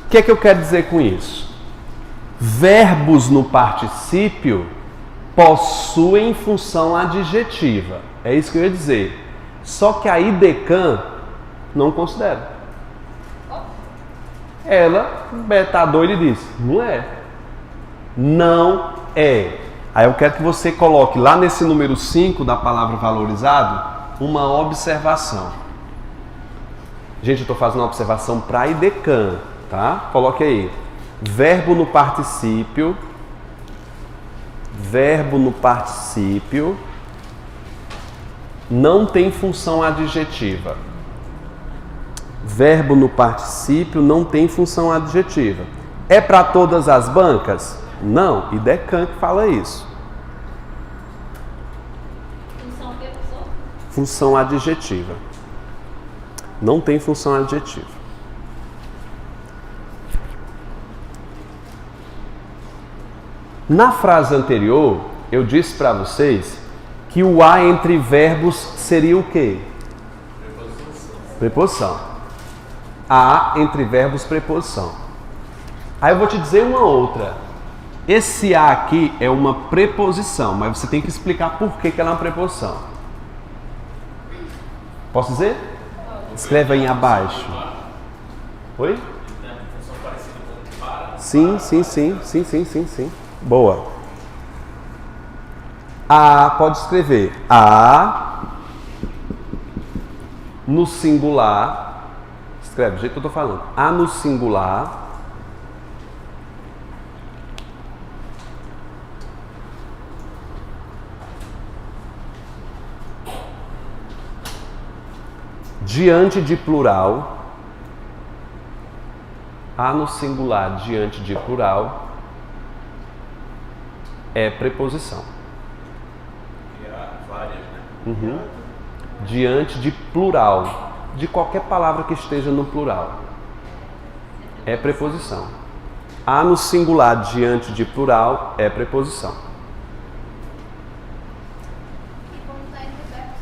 O que é que eu quero dizer com isso? Verbos no particípio possuem função adjetiva. É isso que eu ia dizer. Só que a IDECAM não considera. Ela, betador, ele diz, não é. Não é. Aí eu quero que você coloque lá nesse número 5 da palavra valorizado uma observação. Gente, eu estou fazendo uma observação para a IDECAM, tá? Coloque aí. Verbo no particípio. Verbo no particípio não tem função adjetiva. Verbo no particípio não tem função adjetiva. É para todas as bancas? Não, IDECAM que fala isso. Função o quê, professor? Função adjetiva. Não tem função adjetiva. Na frase anterior, eu disse para vocês que o a entre verbos seria o quê? Preposição. A entre verbos, preposição. Aí eu vou te dizer uma outra. Esse a aqui é uma preposição, mas você tem que explicar por que ela é uma preposição. Posso dizer? Escreve aí abaixo. Oi? Sim. Boa. A, pode escrever a no singular. Escreve do jeito que eu estou falando. A no singular. Diante de plural. A no singular diante de plural é preposição. Várias, né? Diante de plural, de qualquer palavra que esteja no plural, é preposição. A no singular diante de plural é preposição. E como está entre verbos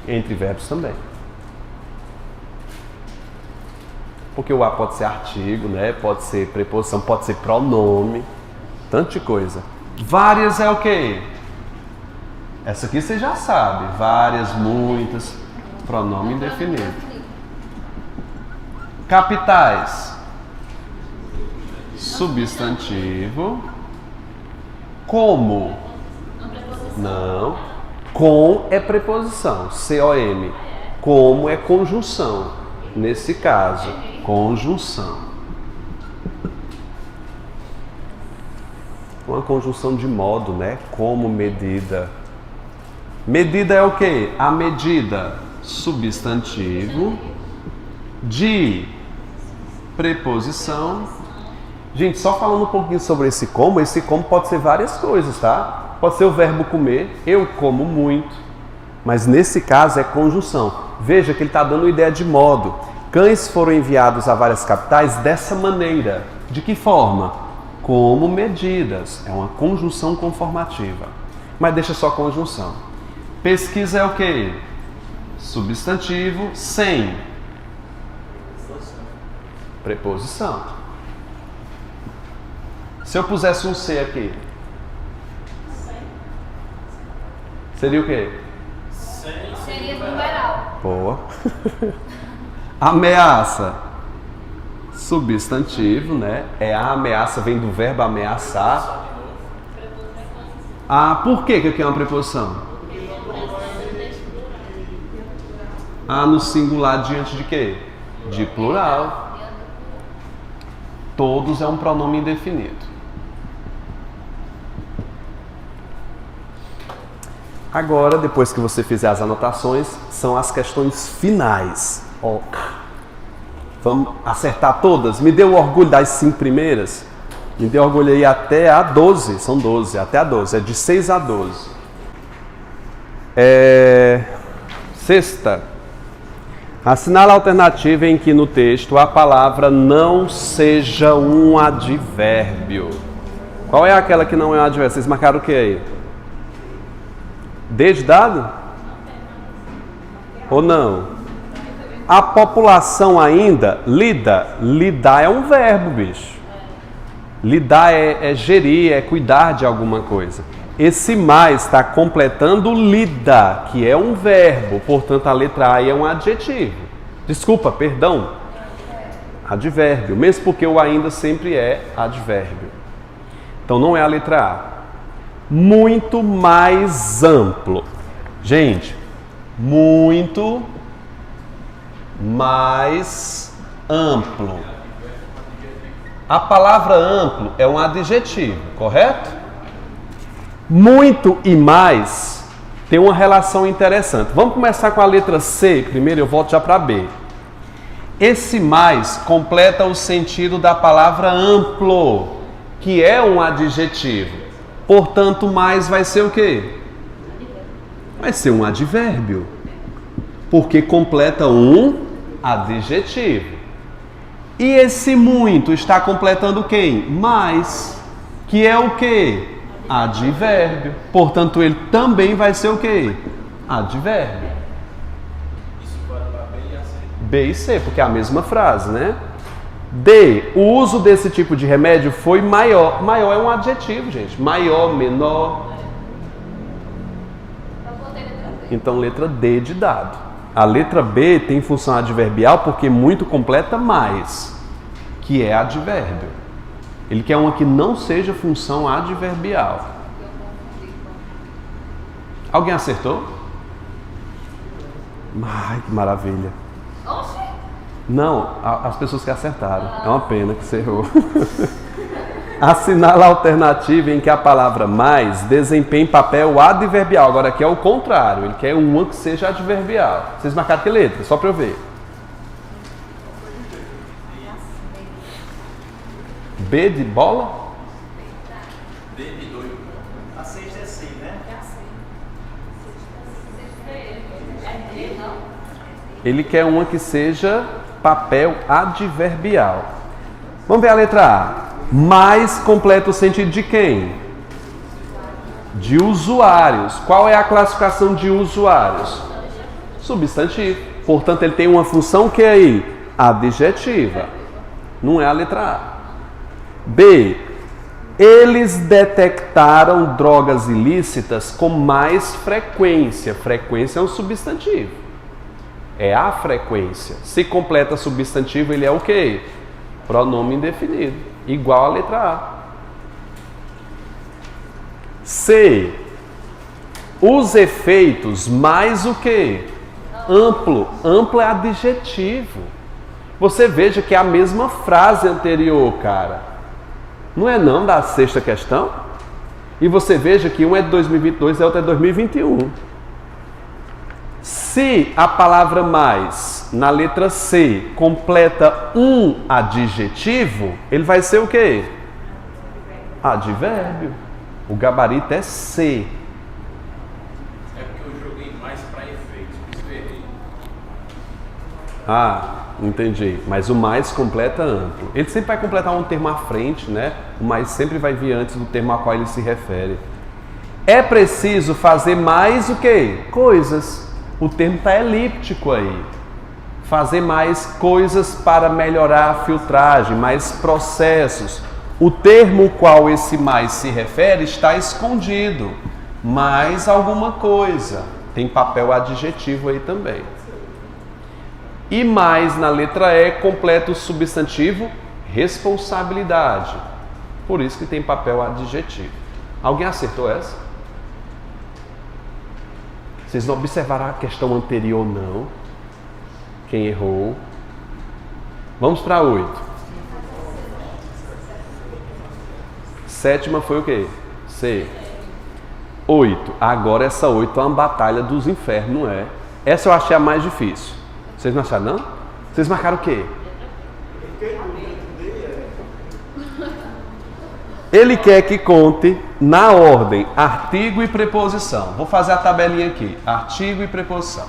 também. Entre verbos também. Porque o a pode ser artigo, né? Pode ser preposição, pode ser pronome, tanta de coisa. Várias é o quê? Essa aqui você já sabe. Várias, muitas, pronome indefinido. Capitais. Substantivo. Como? Não. Com é preposição. C-O-M. Como é conjunção. Nesse caso, conjunção. Uma conjunção de modo, né? Como medida. Medida é o quê? A medida. Substantivo. De preposição. Gente, só falando um pouquinho sobre esse como pode ser várias coisas, tá? Pode ser o verbo comer, eu como muito. Mas nesse caso é conjunção. Veja que ele está dando ideia de modo. Cães foram enviados a várias capitais dessa maneira. De que forma? Como medidas. É uma conjunção conformativa. Mas deixa só conjunção. Pesquisa é o quê? Substantivo sem preposição. Se eu pusesse um C aqui, seria o quê? Seria numeral. Boa. Ameaça. Substantivo, né? É a ameaça, vem do verbo ameaçar. Ah, por que aqui é uma preposição? Ah, no singular diante de quê? De plural. Todos é um pronome indefinido. Agora, depois que você fizer as anotações, são as questões finais. Ó, vamos acertar todas? Me dê o orgulho das 5 primeiras. Me dê orgulho aí até a 12. São 12, até a 12. É de 6 a 12. Sexta. Assinala a alternativa em que no texto a palavra não seja um advérbio. Qual é aquela que não é um advérbio? Vocês marcaram o que aí? D de dado? Ou não? A população ainda lida. Lidar é um verbo, bicho. Lidar é gerir, é cuidar de alguma coisa. Esse mais está completando lida, que é um verbo. Portanto, a letra A é um adjetivo. Desculpa, perdão. Advérbio. Mesmo porque o ainda sempre é advérbio. Então, não é a letra A. Muito mais amplo. Gente, muito mais amplo. A palavra amplo é um adjetivo, correto? Muito e mais tem uma relação interessante. Vamos começar com a letra C primeiro, eu volto já para B. Esse mais completa o sentido da palavra amplo, que é um adjetivo. Portanto, mais vai ser o quê? Vai ser um advérbio. Porque completa um adjetivo. E esse muito está completando quem? Mais. Que é o quê? Advérbio. Portanto, ele também vai ser o quê? Advérbio. Isso vale para B e a C. B e C, porque é a mesma frase, né? D. O uso desse tipo de remédio foi maior. Maior é um adjetivo, gente. Maior, menor. Então, letra D de dado. A letra B tem função adverbial porque muito completa mais, que é advérbio. Ele quer uma que não seja função adverbial. Alguém acertou? Ai, que maravilha. Oxi! Não, as pessoas que acertaram. É uma pena que você errou. Assinala a alternativa em que a palavra mais desempenhe papel adverbial. Agora aqui é o contrário. Ele quer uma que seja adverbial. Vocês marcaram que letra? Só para eu ver. B de bola? D de doido. A sexta é C, né? Ele quer uma que seja papel adverbial. Vamos ver a letra A. Mais completa o sentido de quem? De usuários. Qual é a classificação de usuários? Substantivo. Portanto, ele tem uma função que é aí? Adjetiva. Não é a letra A. B. Eles detectaram drogas ilícitas com mais frequência. Frequência é um substantivo. É a frequência. Se completa substantivo, ele é o quê? Pronome indefinido. Igual a letra A. C. Os efeitos mais o quê? Amplo. Amplo é adjetivo. Você veja que é a mesma frase anterior, cara. Não é não da sexta questão? E você veja que um é de 2022 e a outra é de 2021. Se a palavra mais, na letra C, completa um adjetivo, ele vai ser o quê? Advérbio. O gabarito é C. É porque eu joguei mais para efeitos, por isso eu errei. Ah, entendi. Mas o mais completa amplo. Ele sempre vai completar um termo à frente, né? O mais sempre vai vir antes do termo a qual ele se refere. É preciso fazer mais o quê? Coisas. O termo está elíptico aí. Fazer mais coisas para melhorar a filtragem, mais processos. O termo qual esse mais se refere está escondido. Mais alguma coisa. Tem papel adjetivo aí também. E mais na letra E completa o substantivo responsabilidade. Por isso que tem papel adjetivo. Alguém acertou essa? Vocês não observaram a questão anterior, não? Quem errou? Vamos para 8. Sétima foi o quê? C. 8. Agora essa 8 é uma batalha dos infernos, não é? Essa eu achei a mais difícil. Vocês não acharam, não? Vocês marcaram o quê? Ele quer que conte na ordem artigo e preposição. Vou fazer a tabelinha aqui. Artigo e preposição.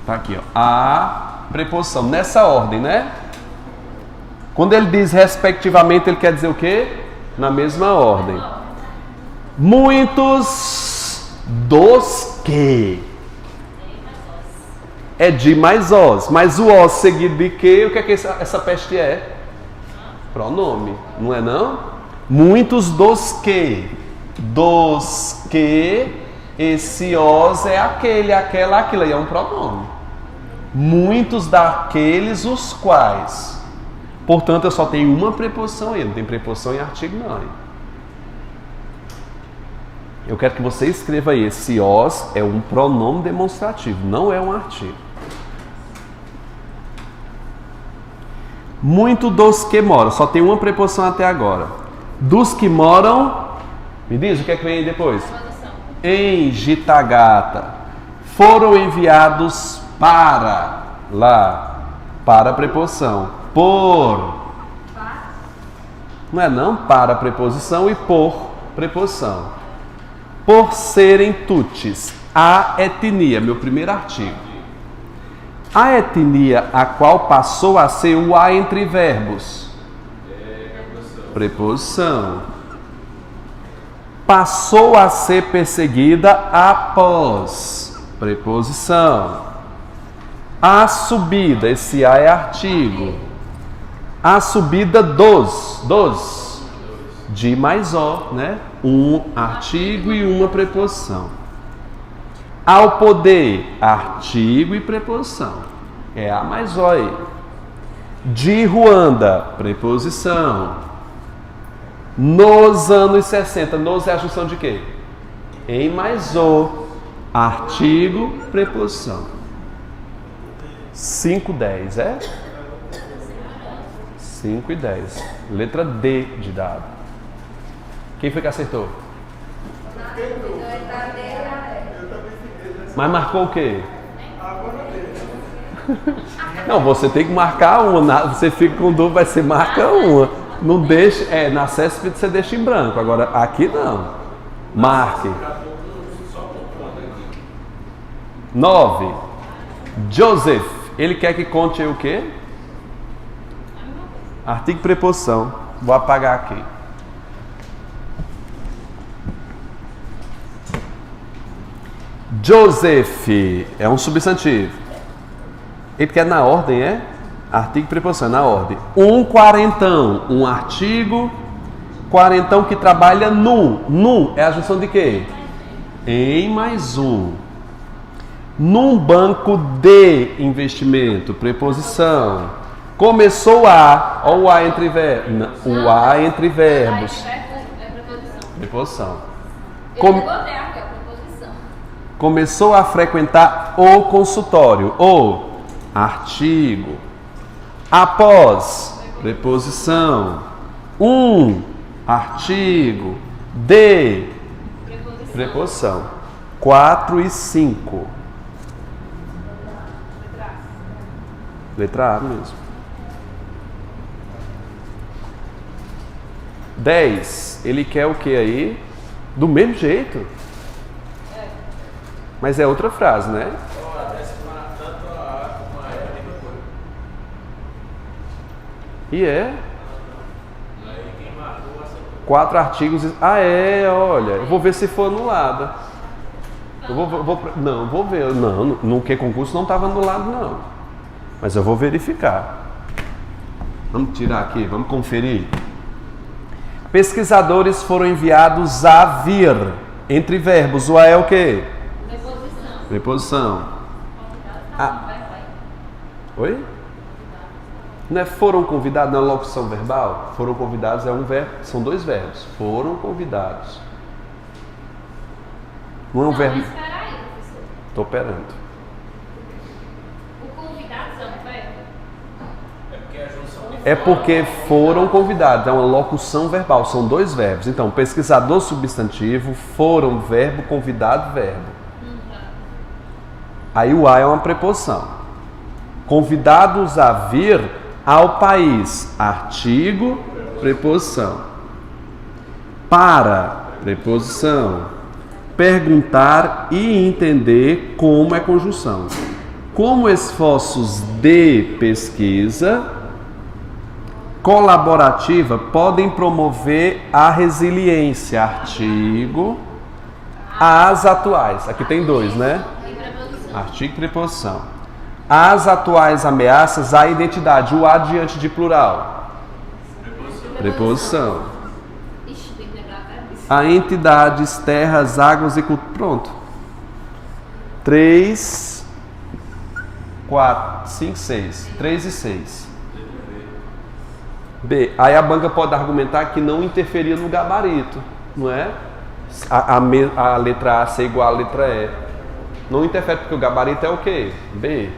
Tá aqui, ó. A preposição. Nessa ordem, né? Quando ele diz respectivamente, ele quer dizer o quê? Na mesma ordem. Muitos dos que. É de mais os. Mas o os seguido de que, o que é que essa peste é? Pronome. Não é não? Muitos dos que. Dos que. Esse os é aquele, aquela, aquilo. Aí é um pronome. Muitos daqueles os quais. Portanto, eu só tenho uma preposição aí. Não tem preposição em artigo, não. Eu quero que você escreva aí. Esse os é um pronome demonstrativo. Não é um artigo. Muito dos que moram. Só tem uma preposição até agora. Dos que moram. Me diz o que é que vem aí depois? Em Jitagata. Foram enviados para lá. Para a preposição. Por. Não é não? Para a preposição e por preposição. Por serem tutis. A etnia. Meu primeiro artigo. A etnia a qual passou a ser o a entre verbos. Preposição. Passou a ser perseguida após. Preposição. A subida, esse a é artigo. A subida dos. De mais o, né? Um artigo e uma preposição. Ao poder, artigo e preposição. É a mais o aí. De Ruanda, preposição. Nos anos 60. Nos é a junção de quê? Em mais o. Artigo, preposição. 5, 10, é? 5 e 10. Letra D de dado. Quem foi que acertou? Mas marcou o quê? Não, você tem que marcar uma. Você fica com dúvida, vai ser marca uma. Não deixe. Na CESP você deixa em branco. Agora aqui não. Marque. 9. Joseph. Ele quer que conte o quê? Artigo e preposição. Vou apagar aqui. Joseph é um substantivo. Ele quer na ordem, é? Artigo e preposição, na ordem. Um quarentão, um artigo. Quarentão que trabalha no. No é a junção de quê? Em mais um. Num banco de investimento, preposição. Começou a. Olha o A entre verbos. O A entre verbos. É preposição. Preposição. Eu botei aqui, preposição. Começou a frequentar o consultório. O artigo. Após, preposição. Um artigo. De, preposição. 4 e 5. Letra A mesmo. 10. Ele quer o que aí? Do mesmo jeito? Mas é outra frase, né? E é? 4 artigos. Olha. Eu vou ver se for anulada. Não, vou ver. Não, no que concurso não estava anulado, não. Mas eu vou verificar. Vamos tirar aqui, vamos conferir. Pesquisadores foram enviados a vir. Entre verbos, o A é o quê? Preposição. Preposição. Oi? Não é foram convidados na locução verbal? Foram convidados é um verbo, são 2 verbos. Foram convidados. Não é um verbo. Mas peraí, professor. Estou operando. O convidado é um verbo? É porque foram convidados, é uma locução verbal, são 2 verbos. Então, pesquisador substantivo, foram verbo, convidado verbo. Aí o A é uma preposição. Convidados a vir ao país, artigo, preposição. Para, preposição. Perguntar e entender como é conjunção. Como esforços de pesquisa colaborativa podem promover a resiliência, artigo, às atuais. Aqui tem 2, né? Artigo e preposição. As atuais ameaças à identidade. O A diante de plural. Preposição. Ixi, tem que lembrar até disso. A entidades, terras, águas e cultura. Pronto. 3, 4, 5, 6. 3 e 6. B. Aí a banca pode argumentar que não interferia no gabarito, não é? A letra A ser igual à letra E. Não interfere porque o gabarito é o quê? B.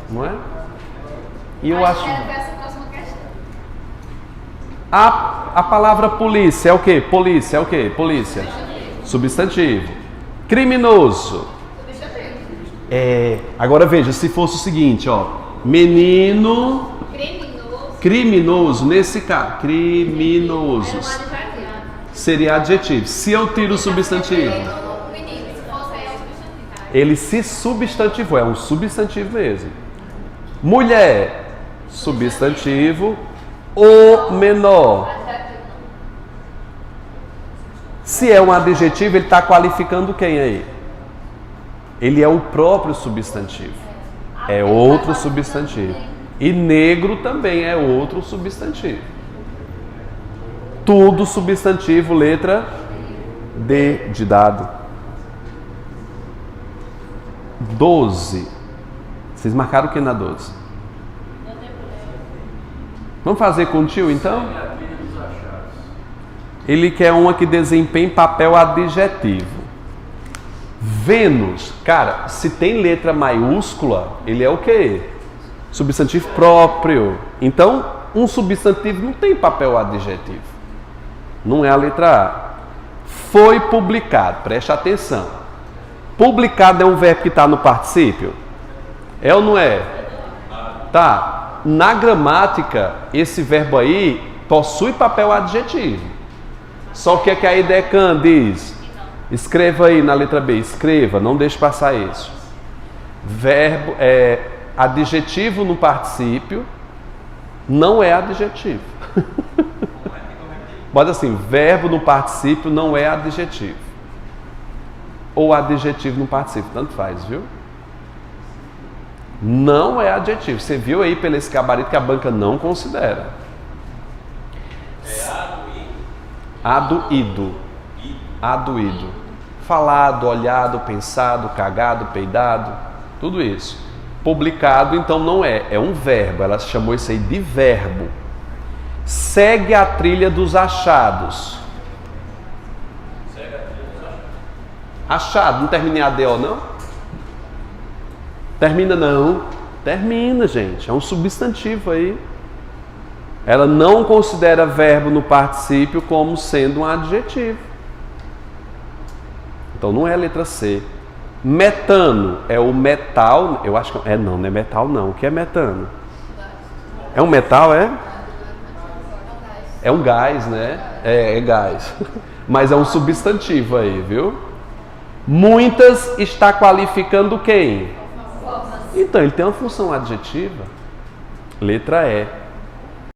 Não é? E eu acho... Essa próxima questão. A palavra polícia é o quê? Polícia é o quê? Polícia. Substantivo. Criminoso. Agora veja, se fosse o seguinte, ó. Menino... Criminoso, nesse caso. Criminosos. Seria adjetivo. Se eu tiro o substantivo... Ele se substantivou, é um substantivo mesmo. Mulher, substantivo, o menor. Se é um adjetivo, ele está qualificando quem aí? Ele é o próprio substantivo. É outro substantivo. E negro também é outro substantivo. Tudo substantivo, letra D de dado. 12. Vocês marcaram o que na 12? Vamos fazer com o tio então? Ele quer uma que desempenhe papel adjetivo. Vênus, cara, se tem letra maiúscula, ele é o quê? Substantivo próprio. Então, um substantivo não tem papel adjetivo. Não é a letra A. Foi publicado, preste atenção. Publicado é um verbo que está no particípio? É ou não é? Tá. Na gramática, esse verbo aí possui papel adjetivo. Só que a Idecan diz, escreva aí na letra B, escreva, não deixe passar isso. Verbo adjetivo no particípio não é adjetivo. Bota assim, verbo no particípio não é adjetivo. Ou adjetivo no particípio, tanto faz, viu? Não é adjetivo. Você viu aí pelo esse gabarito que a banca não considera. Aduído. Aduído. Falado, olhado, pensado, cagado, peidado, tudo isso. Publicado, então não é. É um verbo. Ela chamou isso aí de verbo. Segue a trilha dos achados. Achado, não termina em ADO, não? Termina não. Termina, gente. É um substantivo aí. Ela não considera verbo no particípio como sendo um adjetivo. Então não é a letra C. Metano é o metal. Eu acho que não é metal não. O que é metano? É um metal, é? É um gás, né? É gás. Mas é um substantivo aí, viu? Muitas está qualificando quem? Então, ele tem uma função adjetiva. Letra E.